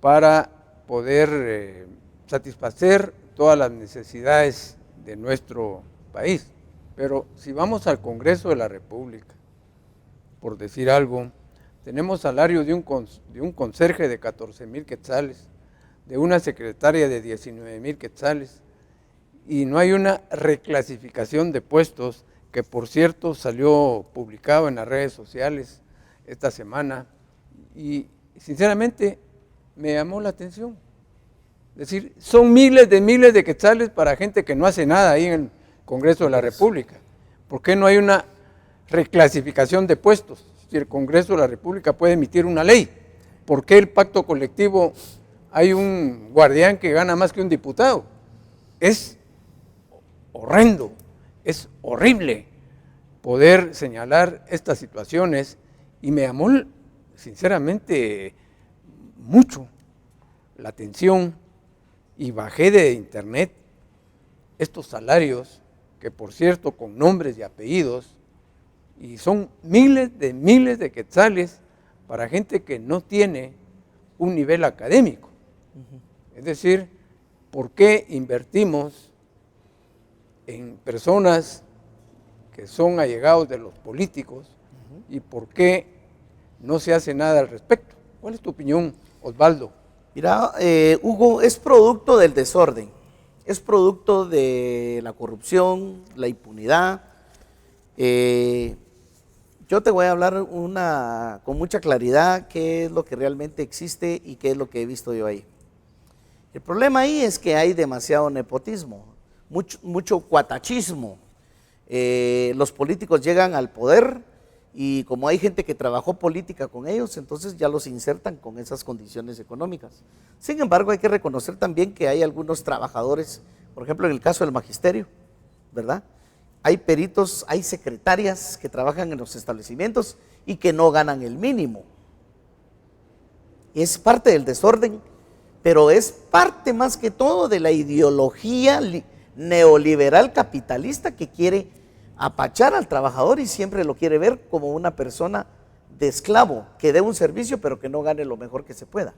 para poder satisfacer todas las necesidades de nuestro país. Pero si vamos al Congreso de la República, por decir algo, tenemos salario de un conserje de 14,000 quetzales, de una secretaria de 19,000 quetzales, y no hay una reclasificación de puestos, que por cierto salió publicado en las redes sociales esta semana, y sinceramente me llamó la atención. Es decir, son miles de quetzales para gente que no hace nada ahí en el Congreso de la República. ¿Por qué no hay una reclasificación de puestos? Si el Congreso de la República puede emitir una ley, ¿por qué el pacto colectivo hay un guardián que gana más que un diputado? Es horrendo, es horrible poder señalar estas situaciones y me llamó sinceramente mucho la atención y bajé de internet estos salarios que por cierto con nombres y apellidos y son miles de quetzales para gente que no tiene un nivel académico. Es decir, ¿por qué invertimos en personas que son allegados de los políticos y por qué no se hace nada al respecto? ¿Cuál es tu opinión, Osvaldo? Mira, Hugo, es producto del desorden, es producto de la corrupción, la impunidad. Yo te voy a hablar con mucha claridad qué es lo que realmente existe y qué es lo que he visto yo ahí. El problema ahí es que hay demasiado nepotismo, mucho cuatachismo. Los políticos llegan al poder y como hay gente que trabajó política con ellos, entonces ya los insertan con esas condiciones económicas. Sin embargo, hay que reconocer también que hay algunos trabajadores, por ejemplo, en el caso del magisterio, ¿verdad? Hay peritos, hay secretarias que trabajan en los establecimientos y que no ganan el mínimo. Es parte del desorden, pero es parte más que todo de la ideología neoliberal capitalista que quiere apachar al trabajador y siempre lo quiere ver como una persona de esclavo, que dé un servicio pero que no gane lo mejor que se pueda.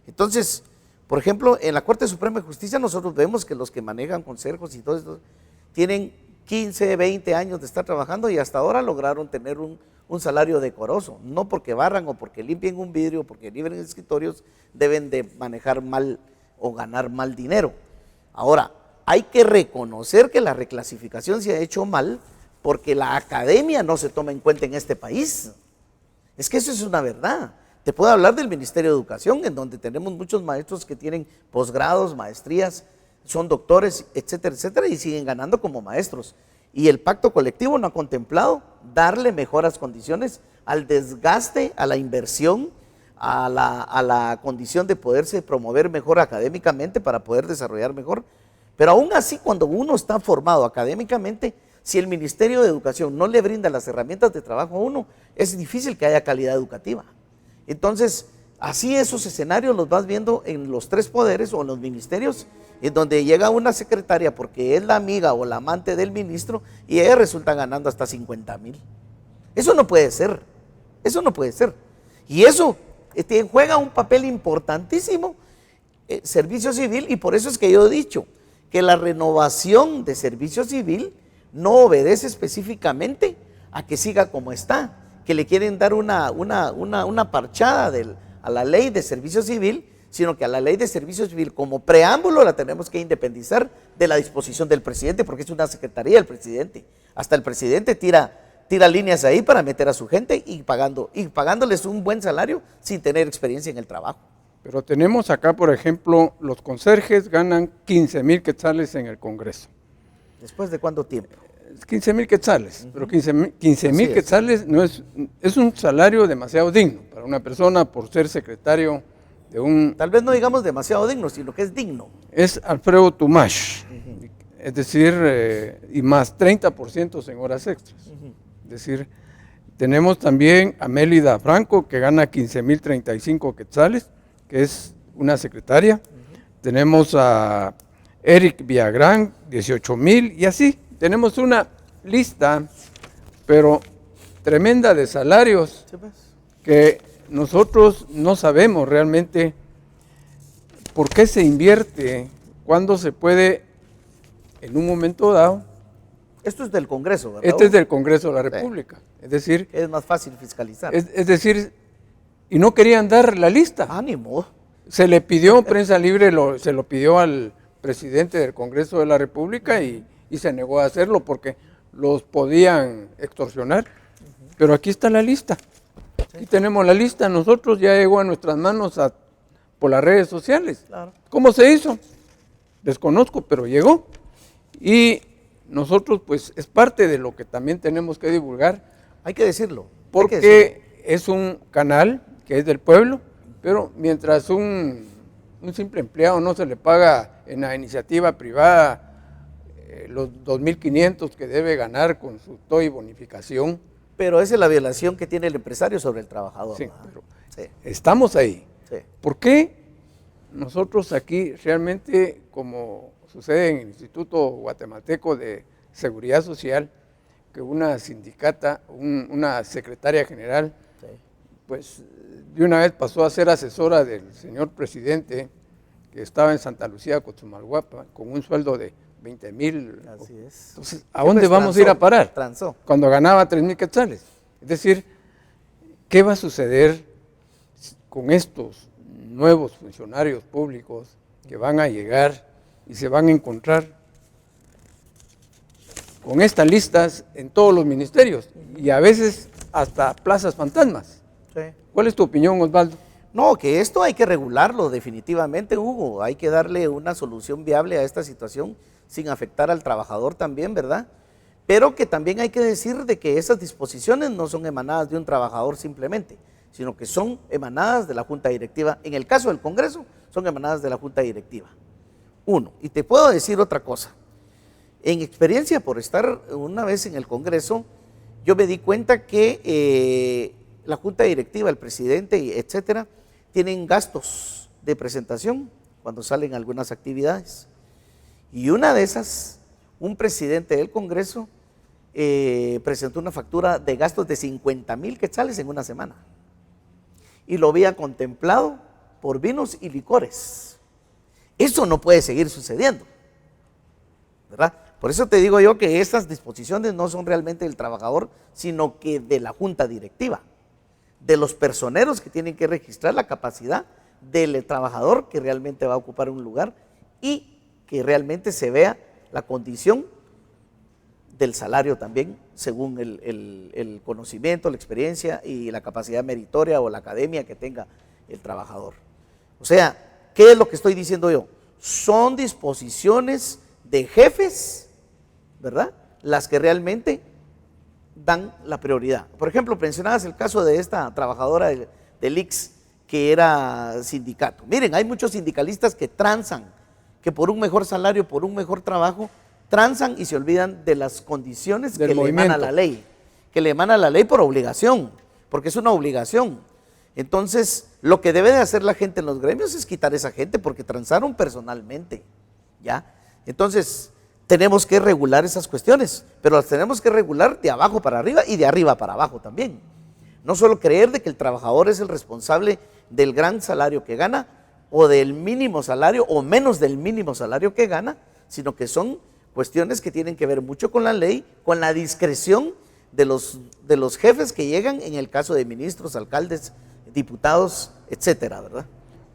Entonces, por ejemplo, en la Corte Suprema de Justicia nosotros vemos que los que manejan consejos y todo esto tienen 15, 20 años de estar trabajando y hasta ahora lograron tener un salario decoroso, no porque barran o porque limpien un vidrio o porque libren escritorios deben de manejar mal o ganar mal dinero. Ahora, hay que reconocer que la reclasificación se ha hecho mal porque la academia no se toma en cuenta en este país. Es que eso es una verdad. Te puedo hablar del Ministerio de Educación, en donde tenemos muchos maestros que tienen posgrados, maestrías, son doctores, etcétera, etcétera, y siguen ganando como maestros. Y el pacto colectivo no ha contemplado darle mejoras condiciones al desgaste, a la inversión, a la condición de poderse promover mejor académicamente para poder desarrollar mejor. Pero aún así, cuando uno está formado académicamente, si el Ministerio de Educación no le brinda las herramientas de trabajo a uno, es difícil que haya calidad educativa. Entonces, Así esos escenarios los vas viendo en los 3 poderes o en los ministerios, en donde llega una secretaria porque es la amiga o la amante del ministro y ella resulta ganando hasta 50,000. Eso no puede ser, eso no puede ser. Y eso juega un papel importantísimo, servicio civil, y por eso es que yo he dicho que la renovación de servicio civil no obedece específicamente a que siga como está, que le quieren dar una parchada a la ley de servicio civil, sino que a la ley de servicio civil como preámbulo la tenemos que independizar de la disposición del presidente, porque es una secretaría del presidente. Hasta el presidente tira líneas ahí para meter a su gente y pagándoles un buen salario sin tener experiencia en el trabajo. Pero tenemos acá, por ejemplo, los conserjes ganan 15,000 quetzales en el Congreso. ¿Después de cuánto tiempo? 15,000 quetzales, pero 15,000 quetzales no es un salario demasiado digno para una persona por ser secretario de un... Tal vez no digamos demasiado digno, sino que es digno. Es Alfredo Tumash, es decir, y más 30% en horas extras. Es decir, tenemos también a Mélida Franco, que gana 15,035 quetzales, que es una secretaria. Tenemos a Eric Villagrán, 18,000, y así. Tenemos una lista, pero tremenda de salarios que nosotros no sabemos realmente por qué se invierte, cuándo se puede, en un momento dado. Esto es del Congreso, ¿verdad? Este es del Congreso de la República. Es decir, es más fácil fiscalizar. Es decir, y no querían dar la lista. Ánimo. Se le pidió prensa libre, se lo pidió al presidente del Congreso de la República y se negó a hacerlo porque los podían extorsionar. Pero aquí está la lista. Aquí tenemos la lista. Nosotros ya llegó a nuestras manos por las redes sociales. Claro. ¿Cómo se hizo? Desconozco, pero llegó. Y nosotros, pues, es parte de lo que también tenemos que divulgar. Hay que decirlo. Porque es un canal que es del pueblo, pero mientras un simple empleado no se le paga en la iniciativa privada los 2,500 que debe ganar con su TOY bonificación. Pero esa es la violación que tiene el empresario sobre el trabajador. Sí, pero estamos ahí. Sí. ¿Por qué nosotros aquí realmente, como sucede en el Instituto Guatemalteco de Seguridad Social, que una sindicata, una secretaria general, pues de una vez pasó a ser asesora del señor presidente, que estaba en Santa Lucía, Cochumalguapa, con un sueldo de 20,000. Así es. Entonces, ¿a dónde vamos a ir a parar? Transó. Cuando ganaba 3,000 quetzales. Es decir, ¿qué va a suceder con estos nuevos funcionarios públicos que van a llegar y se van a encontrar con estas listas en todos los ministerios y a veces hasta plazas fantasmas? Sí. ¿Cuál es tu opinión, Osvaldo? No, que esto hay que regularlo definitivamente, Hugo. Hay que darle una solución viable a esta situación sin afectar al trabajador también, ¿verdad? Pero que también hay que decir de que esas disposiciones no son emanadas de un trabajador simplemente, sino que son emanadas de la Junta Directiva. En el caso del Congreso, son emanadas de la Junta Directiva. Uno, y te puedo decir otra cosa. En experiencia por estar una vez en el Congreso, yo me di cuenta que la Junta Directiva, el presidente, etcétera, tienen gastos de presentación cuando salen algunas actividades. Y una de esas, un presidente del Congreso presentó una factura de gastos de 50,000 quetzales en una semana. Y lo había contemplado por vinos y licores. Eso no puede seguir sucediendo, ¿verdad? Por eso te digo yo que estas disposiciones no son realmente del trabajador, sino que de la Junta Directiva, de los personeros que tienen que registrar la capacidad del trabajador que realmente va a ocupar un lugar y que realmente se vea la condición del salario también, según el conocimiento, la experiencia y la capacidad meritoria o la academia que tenga el trabajador. O sea, ¿qué es lo que estoy diciendo yo? Son disposiciones de jefes, ¿verdad? Las que realmente dan la prioridad. Por ejemplo, mencionabas el caso de esta trabajadora del IX que era sindicato. Miren, hay muchos sindicalistas que transan, que por un mejor salario, por un mejor trabajo, transan y se olvidan de las condiciones que le emana la ley, que le emana la ley por obligación, porque es una obligación. Entonces, lo que debe de hacer la gente en los gremios es quitar a esa gente porque transaron personalmente, ¿ya? Entonces, tenemos que regular esas cuestiones, pero las tenemos que regular de abajo para arriba y de arriba para abajo también. No solo creer de que el trabajador es el responsable del gran salario que gana o del mínimo salario o menos del mínimo salario que gana, sino que son cuestiones que tienen que ver mucho con la ley, con la discreción de los jefes que llegan en el caso de ministros, alcaldes, diputados, etcétera, ¿verdad?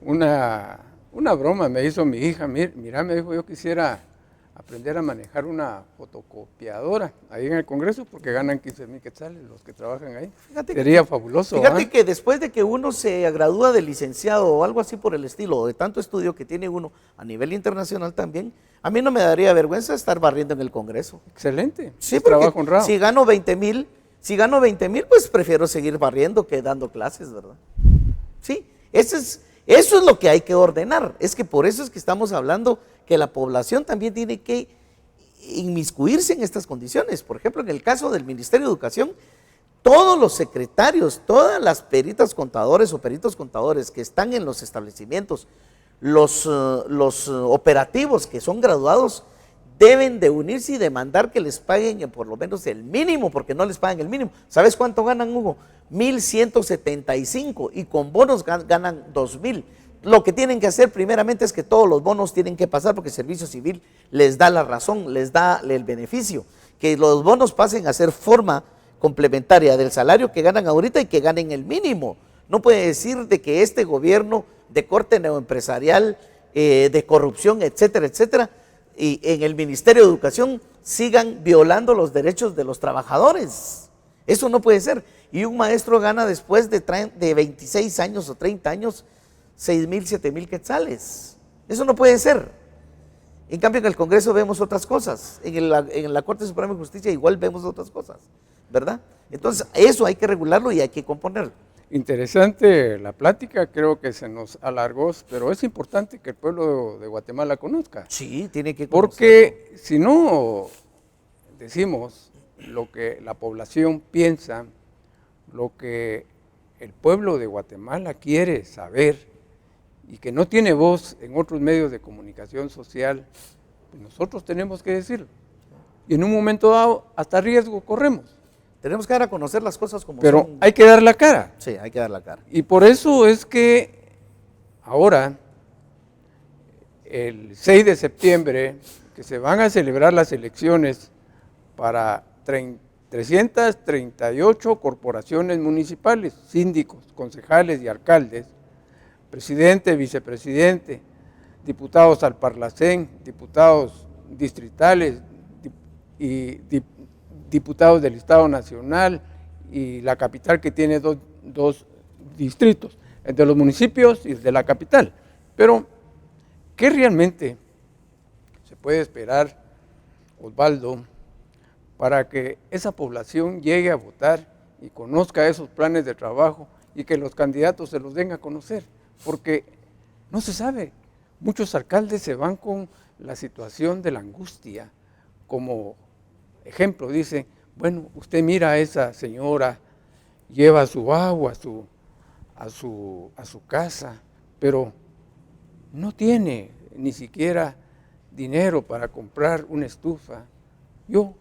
Una broma me hizo mi hija, mira, me dijo, yo quisiera aprender a manejar una fotocopiadora ahí en el Congreso porque ganan 15,000 quetzales los que trabajan ahí. Sería fabuloso. Fíjate que después de que uno se gradúa de licenciado o algo así por el estilo, o de tanto estudio que tiene uno a nivel internacional también, a mí no me daría vergüenza estar barriendo en el Congreso. Excelente. Sí, trabajo honrado. Si gano 20,000, pues prefiero seguir barriendo que dando clases, ¿verdad? Sí, eso es lo que hay que ordenar. Es que por eso es que estamos hablando que la población también tiene que inmiscuirse en estas condiciones. Por ejemplo, en el caso del Ministerio de Educación, todos los secretarios, todas las peritas contadores o peritos contadores que están en los establecimientos, los operativos que son graduados, deben de unirse y demandar que les paguen por lo menos el mínimo, porque no les pagan el mínimo. ¿Sabes cuánto ganan, Hugo? 1,175 y con bonos ganan 2,000. Lo que tienen que hacer primeramente es que todos los bonos tienen que pasar porque el Servicio Civil les da la razón, les da el beneficio, que los bonos pasen a ser forma complementaria del salario que ganan ahorita y que ganen el mínimo. No puede decir de que este gobierno de corte neoempresarial, de corrupción, etcétera, etcétera, y en el Ministerio de Educación sigan violando los derechos de los trabajadores. Eso no puede ser. Y un maestro gana después de 26 años o 30 años 6,000, 7,000 quetzales. Eso no puede ser. En cambio, en el Congreso vemos otras cosas. En la Corte Suprema de Justicia igual vemos otras cosas, ¿verdad? Entonces, eso hay que regularlo y hay que componerlo. Interesante la plática, creo que se nos alargó, pero es importante que el pueblo de Guatemala conozca. Sí, tiene que conocerlo. Porque si no decimos lo que la población piensa, lo que el pueblo de Guatemala quiere saber y que no tiene voz en otros medios de comunicación social, pues nosotros tenemos que decirlo. Y en un momento dado, hasta riesgo corremos. Tenemos que dar a conocer las cosas como pero son. hay que dar la cara. Sí, hay que dar la cara. Y por eso es que ahora, el 6 de septiembre, que se van a celebrar las elecciones para 338 corporaciones municipales, síndicos, concejales y alcaldes, presidente, vicepresidente, diputados al Parlacén, diputados distritales y diputados del Estado Nacional y la capital que tiene dos distritos, el de los municipios y el de la capital. Pero, ¿qué realmente se puede esperar, Osvaldo, para que esa población llegue a votar y conozca esos planes de trabajo y que los candidatos se los den a conocer? Porque no se sabe. Muchos alcaldes se van con la situación de la angustia. Como ejemplo, dicen, bueno, usted mira a esa señora, lleva su agua a su casa, pero no tiene ni siquiera dinero para comprar una estufa. Yo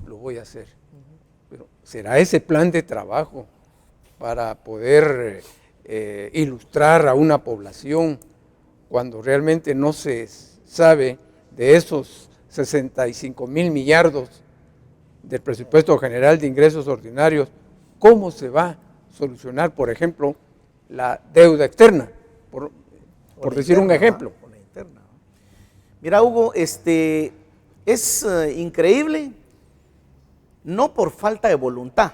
lo voy a hacer. Pero ¿será ese plan de trabajo para poder ilustrar a una población cuando realmente no se sabe de esos 65,000 millardos del presupuesto general de ingresos ordinarios, cómo se va a solucionar, por ejemplo, la deuda externa, por decir un ejemplo? Por la interna. Mira, Hugo, es increíble, no por falta de voluntad,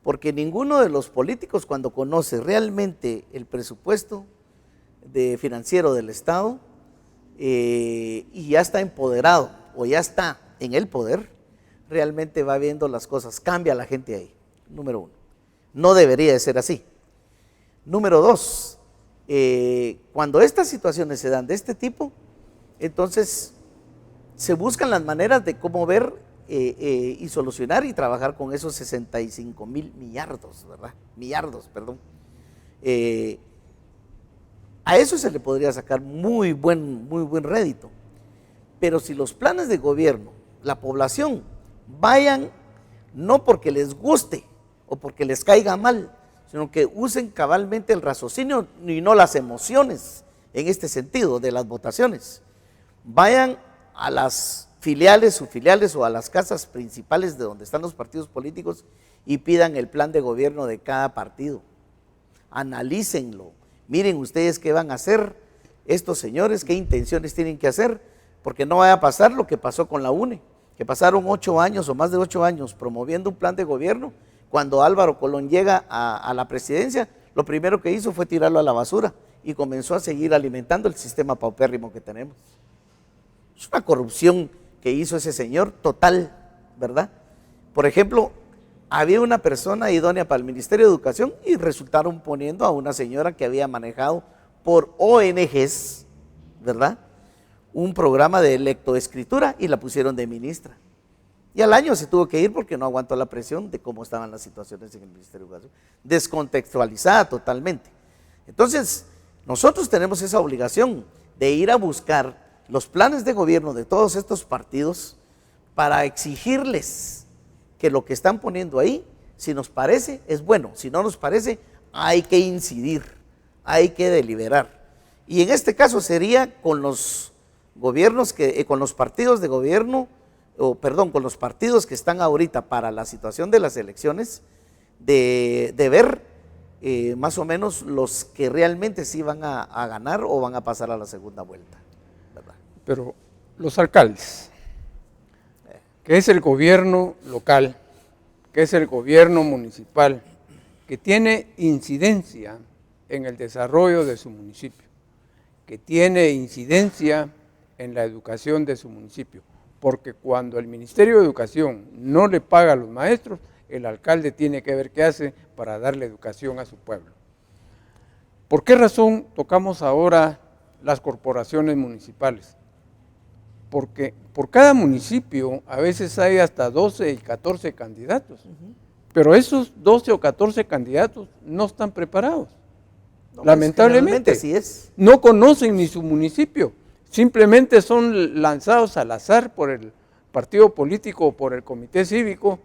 porque ninguno de los políticos cuando conoce realmente el presupuesto financiero del Estado y ya está empoderado o ya está en el poder, realmente va viendo las cosas, cambia la gente ahí, número uno. No debería de ser así. Número dos, cuando estas situaciones se dan de este tipo, entonces se buscan las maneras de cómo ver y solucionar y trabajar con esos 65,000 millardos, ¿verdad? Millardos, perdón. A eso se le podría sacar muy buen rédito. Pero si los planes de gobierno, la población, vayan no porque les guste o porque les caiga mal, sino que usen cabalmente el raciocinio y no las emociones en este sentido de las votaciones. Vayan a las filiales, subfiliales o a las casas principales de donde están los partidos políticos y pidan el plan de gobierno de cada partido. Analícenlo. Miren ustedes qué van a hacer estos señores, qué intenciones tienen que hacer, porque no vaya a pasar lo que pasó con la UNE, que pasaron 8 años o más de 8 años promoviendo un plan de gobierno. Cuando Álvaro Colón llega a la presidencia, lo primero que hizo fue tirarlo a la basura y comenzó a seguir alimentando el sistema paupérrimo que tenemos. Es una corrupción que hizo ese señor total, ¿verdad? Por ejemplo, había una persona idónea para el Ministerio de Educación y resultaron poniendo a una señora que había manejado por ONGs, ¿verdad?, un programa de lectoescritura y la pusieron de ministra. Y al año se tuvo que ir porque no aguantó la presión de cómo estaban las situaciones en el Ministerio de Educación, descontextualizada totalmente. Entonces, nosotros tenemos esa obligación de ir a buscar los planes de gobierno de todos estos partidos para exigirles que lo que están poniendo ahí, si nos parece, es bueno. Si no nos parece, hay que incidir, hay que deliberar. Y en este caso sería con los gobiernos con los partidos de gobierno, con los partidos que están ahorita para la situación de las elecciones, de ver más o menos los que realmente sí van a ganar o van a pasar a la segunda vuelta, ¿verdad? Pero los alcaldes, que es el gobierno local, que es el gobierno municipal, que tiene incidencia en el desarrollo de su municipio, que tiene incidencia en la educación de su municipio, porque cuando el Ministerio de Educación no le paga a los maestros, el alcalde tiene que ver qué hace para darle educación a su pueblo. ¿Por qué razón tocamos ahora las corporaciones municipales? Porque por cada municipio a veces hay hasta 12 y 14 candidatos, pero esos 12 o 14 candidatos no están preparados. No, lamentablemente, así es. No conocen ni su municipio, simplemente son lanzados al azar por el partido político o por el comité cívico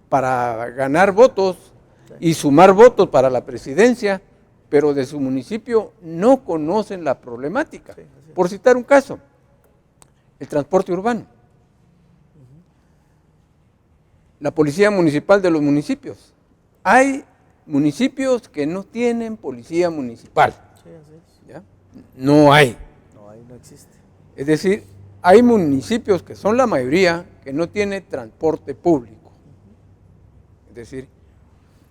para ganar votos y sumar votos para la presidencia, pero de su municipio no conocen la problemática. Por citar un caso, el transporte urbano. La policía municipal de los municipios. Hay municipios que no tienen policía municipal. ¿Ya? No hay. No existe. Es decir, hay municipios que son la mayoría que no tienen transporte público. Es decir,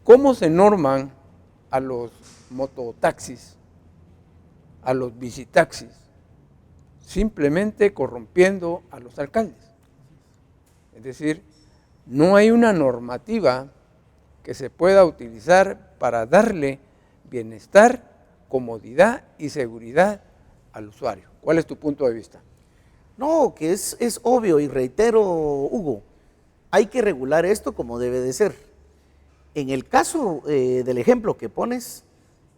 ¿cómo se norman a los mototaxis, a los bicitaxis? Simplemente corrompiendo a los alcaldes. Es decir, no hay una normativa que se pueda utilizar para darle bienestar, comodidad y seguridad al usuario. ¿Cuál es tu punto de vista? No, que es obvio y reitero, Hugo, hay que regular esto como debe de ser. En el caso del ejemplo que pones,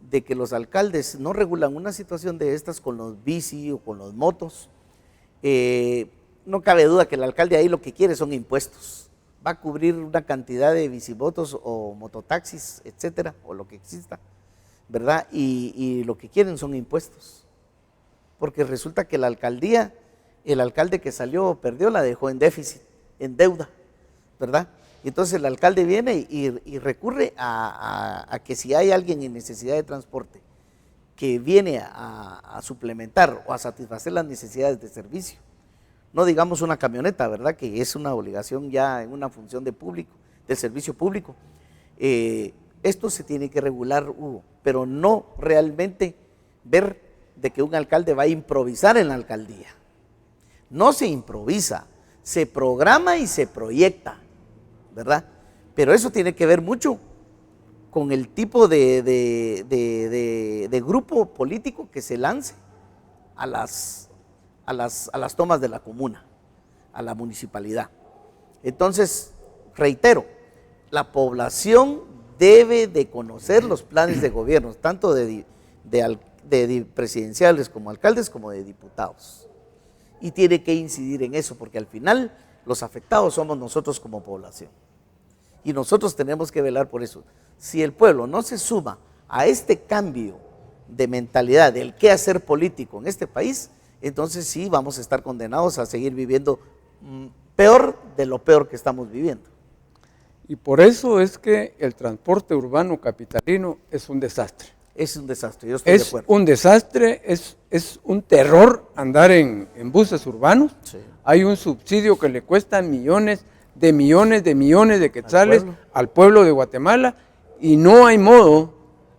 de que los alcaldes no regulan una situación de estas con los bici o con los motos, no cabe duda que el alcalde ahí lo que quiere son impuestos. Va a cubrir una cantidad de bicimotos o mototaxis, etcétera, o lo que exista, ¿verdad? Y lo que quieren son impuestos. Porque resulta que la alcaldía, el alcalde que salió perdió, la dejó en déficit, en deuda, ¿verdad? Y entonces el alcalde viene y recurre a que si hay alguien en necesidad de transporte que viene a suplementar o a satisfacer las necesidades de servicio, no digamos una camioneta, ¿verdad?, que es una obligación ya en una función de público, del servicio público, esto se tiene que regular, Hugo, pero no realmente ver de que un alcalde va a improvisar en la alcaldía. No se improvisa, se programa y se proyecta, ¿verdad? Pero eso tiene que ver mucho con el tipo de grupo político que se lance a las tomas de la comuna, a la municipalidad. Entonces, reitero, la población debe de conocer los planes de gobierno, tanto de presidenciales como alcaldes como de diputados. Y tiene que incidir en eso, porque al final los afectados somos nosotros como población. Y nosotros tenemos que velar por eso. Si el pueblo no se suma a este cambio de mentalidad del qué hacer político en este país, entonces sí vamos a estar condenados a seguir viviendo peor de lo peor que estamos viviendo. Y por eso es que el transporte urbano capitalino es un desastre. Es un desastre, yo estoy de acuerdo. Es un desastre, es un terror andar en buses urbanos. Sí. Hay un subsidio que le cuesta millones de quetzales al pueblo de Guatemala, y no hay modo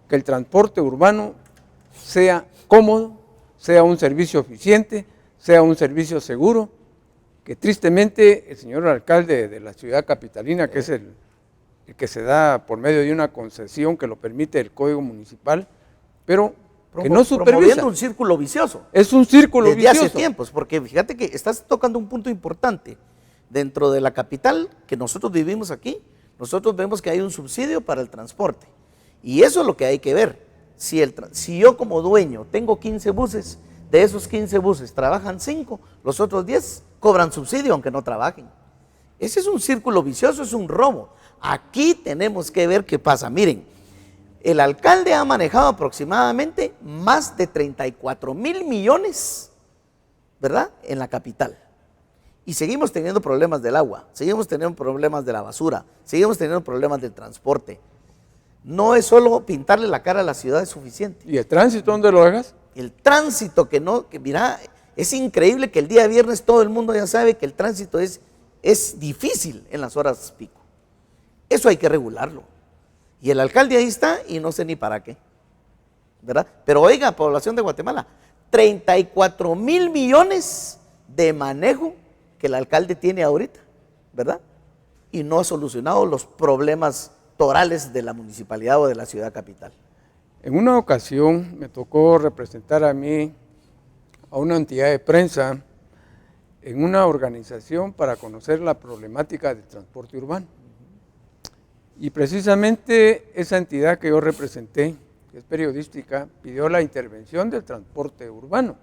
que el transporte urbano sea cómodo, sea un servicio eficiente, sea un servicio seguro, que tristemente el señor alcalde de la ciudad capitalina, que es el que se da por medio de una concesión que lo permite el Código Municipal, pero que no supervisa. Promoviendo un círculo vicioso. Es un círculo desde vicioso. hace tiempos, porque fíjate que estás tocando un punto importante. Dentro de la capital que nosotros vivimos aquí, nosotros vemos que hay un subsidio para el transporte. Y eso es lo que hay que ver. Si yo como dueño tengo 15 buses, de esos 15 buses trabajan 5, los otros 10 cobran subsidio aunque no trabajen. Ese es un círculo vicioso, es un robo. Aquí tenemos que ver qué pasa. Miren, el alcalde ha manejado aproximadamente más de 34,000 millones, ¿verdad?, en la capital. Y seguimos teniendo problemas del agua, seguimos teniendo problemas de la basura, seguimos teniendo problemas del transporte. No es solo pintarle la cara a la ciudad, es suficiente. ¿Y el tránsito dónde lo hagas? El tránsito que mira, es increíble que el día viernes todo el mundo ya sabe que el tránsito es difícil en las horas pico. Eso hay que regularlo. Y el alcalde ahí está y no sé ni para qué, ¿verdad? Pero oiga, población de Guatemala, 34,000 millones de manejo que el alcalde tiene ahorita, ¿verdad? Y no ha solucionado los problemas torales de la municipalidad o de la ciudad capital. En una ocasión me tocó representar a mí a una entidad de prensa en una organización para conocer la problemática del transporte urbano. Y precisamente esa entidad que yo representé, que es periodística, pidió la intervención del transporte urbano,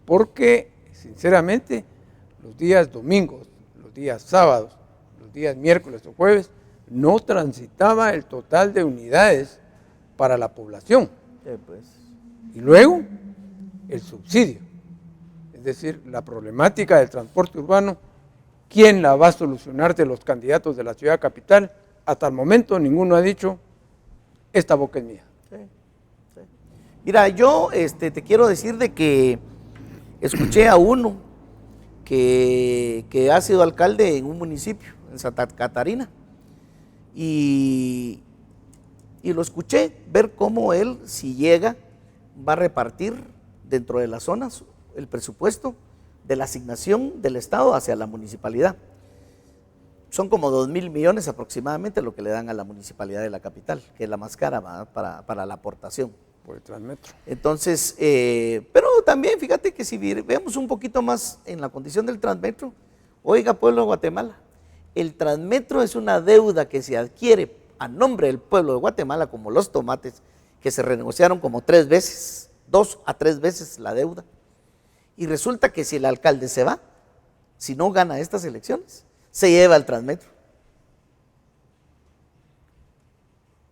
porque sinceramente los días domingos, los días sábados, los días miércoles o jueves, no transitaba el total de unidades para la población. Pues. Y luego, el subsidio. Es decir, la problemática del transporte urbano, ¿quién la va a solucionar de los candidatos de la ciudad capital? Hasta el momento ninguno ha dicho, esta boca es mía. Sí, sí. Mira, yo te quiero decir de que escuché a uno que ha sido alcalde en un municipio, en Santa Catarina, y lo escuché ver cómo él, si llega, va a repartir dentro de las zonas el presupuesto de la asignación del Estado hacia la municipalidad. Son como 2,000 millones aproximadamente lo que le dan a la municipalidad de la capital, que es la más cara, ¿verdad?, para la aportación. Por el Transmetro. Entonces, pero también fíjate que si vemos un poquito más en la condición del Transmetro, oiga, pueblo de Guatemala, el Transmetro es una deuda que se adquiere a nombre del pueblo de Guatemala, como los tomates, que se renegociaron como 3 veces, 2 a 3 veces la deuda. Y resulta que si el alcalde se va, si no gana estas elecciones, se lleva el Transmetro.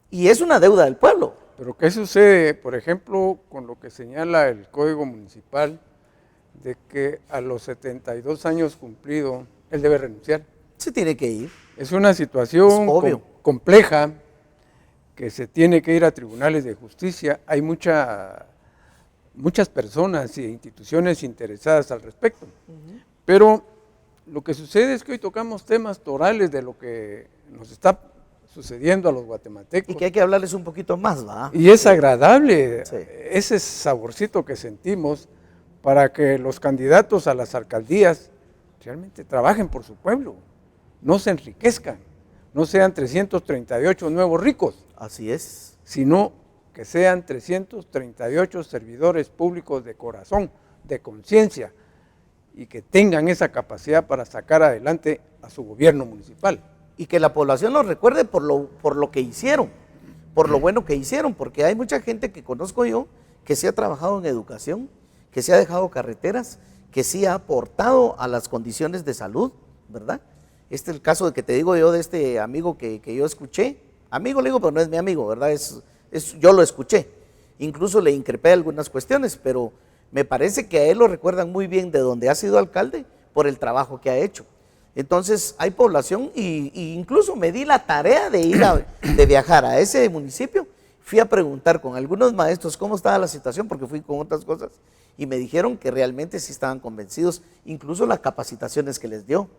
Y es una deuda del pueblo. Pero ¿qué sucede, por ejemplo, con lo que señala el Código Municipal, de que a los 72 años cumplido, él debe renunciar? Se tiene que ir. Es una situación compleja, que se tiene que ir a tribunales de justicia. Hay muchas personas y instituciones interesadas al respecto. Pero lo que sucede es que hoy tocamos temas torales de lo que nos está sucediendo a los guatemaltecos. Y que hay que hablarles un poquito más, ¿va? Y es agradable Sí. ese saborcito que sentimos para que los candidatos a las alcaldías realmente trabajen por su pueblo, no se enriquezcan, no sean 338 nuevos ricos. Así es. Sino que sean 338 servidores públicos de corazón, de conciencia, y que tengan esa capacidad para sacar adelante a su gobierno municipal. Y que la población los recuerde por lo que hicieron. por lo bueno que hicieron, porque hay mucha gente que conozco yo que sí ha trabajado en educación, que sí ha dejado carreteras, que sí ha aportado a las condiciones de salud, ¿verdad? Este es el caso de que te digo yo de este amigo que yo escuché, amigo le digo, pero no es mi amigo, ¿verdad? Yo lo escuché, incluso le increpé algunas cuestiones, pero me parece que a él lo recuerdan muy bien de donde ha sido alcalde por el trabajo que ha hecho. Entonces hay población y incluso me di la tarea de viajar a ese municipio. Fui a preguntar con algunos maestros cómo estaba la situación, porque fui con otras cosas, y me dijeron que realmente sí estaban convencidos, incluso las capacitaciones que les dio,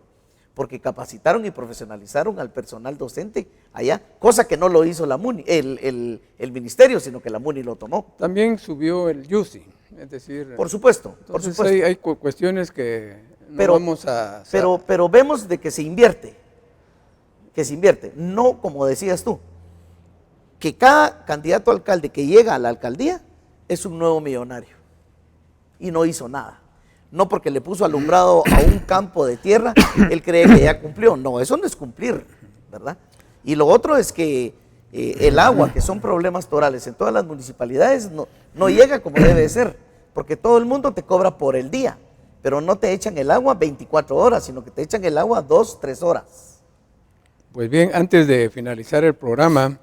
porque capacitaron y profesionalizaron al personal docente allá, cosa que no lo hizo la MUNI, el ministerio, sino que la MUNI lo tomó. También subió el YUSI, es decir... Por supuesto, entonces por supuesto. hay cuestiones que no vamos a... Pero vemos de que se invierte, no como decías tú, que cada candidato a alcalde que llega a la alcaldía es un nuevo millonario y no hizo nada. No porque le puso alumbrado a un campo de tierra, él cree que ya cumplió. No, eso no es cumplir, ¿verdad? Y lo otro es que el agua, que son problemas torales en todas las municipalidades, no llega como debe ser, porque todo el mundo te cobra por el día, pero no te echan el agua 24 horas, sino que te echan el agua 2, 3 horas. Pues bien, antes de finalizar el programa,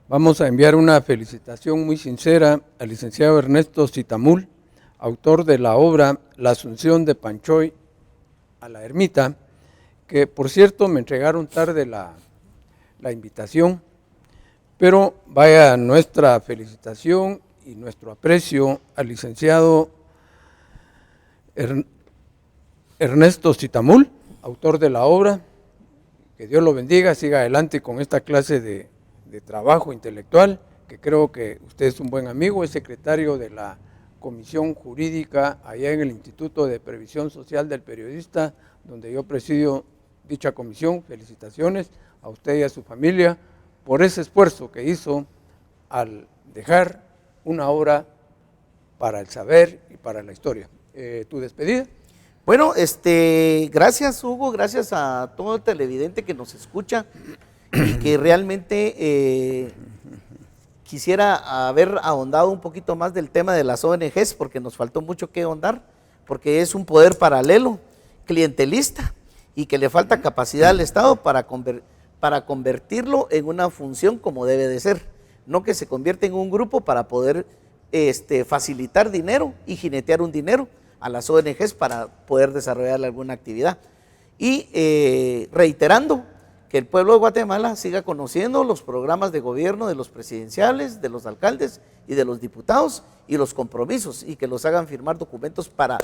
vamos a enviar una felicitación muy sincera al licenciado Ernesto Zitamul, autor de la obra La Asunción de Panchoy a la Ermita, que por cierto me entregaron tarde la invitación, pero vaya nuestra felicitación y nuestro aprecio al licenciado Ernesto Zitamul, autor de la obra. Que Dios lo bendiga, siga adelante con esta clase de trabajo intelectual, que creo que usted es un buen amigo, es secretario de la Comisión Jurídica allá en el Instituto de Previsión Social del Periodista, donde yo presido dicha comisión. Felicitaciones a usted y a su familia por ese esfuerzo que hizo al dejar una obra para el saber y para la historia. ¿Tu despedida? Bueno, gracias Hugo, gracias a todo el televidente que nos escucha y que realmente quisiera haber ahondado un poquito más del tema de las ONGs, porque nos faltó mucho que ahondar, porque es un poder paralelo, clientelista, y que le falta capacidad al Estado para convertirlo en una función como debe de ser, no que se convierta en un grupo para poder facilitar dinero y jinetear un dinero a las ONGs para poder desarrollar alguna actividad. Y reiterando que el pueblo de Guatemala siga conociendo los programas de gobierno de los presidenciales, de los alcaldes y de los diputados y los compromisos, y que los hagan firmar documentos para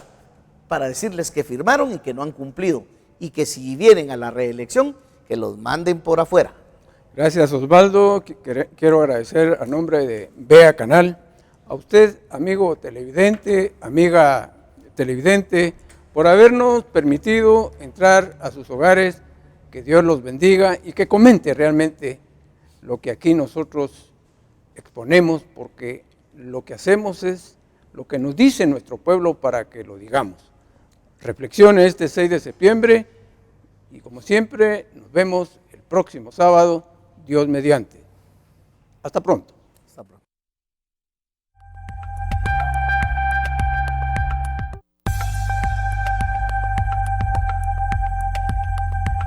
decirles que firmaron y que no han cumplido, y que si vienen a la reelección, que los manden por afuera. Gracias Osvaldo, quiero agradecer a nombre de Vea Canal, a usted amigo televidente, amiga televidente, por habernos permitido entrar a sus hogares. Que Dios los bendiga y que comente realmente lo que aquí nosotros exponemos, porque lo que hacemos es lo que nos dice nuestro pueblo para que lo digamos. Reflexione este 6 de septiembre y como siempre nos vemos el próximo sábado, Dios mediante. Hasta pronto.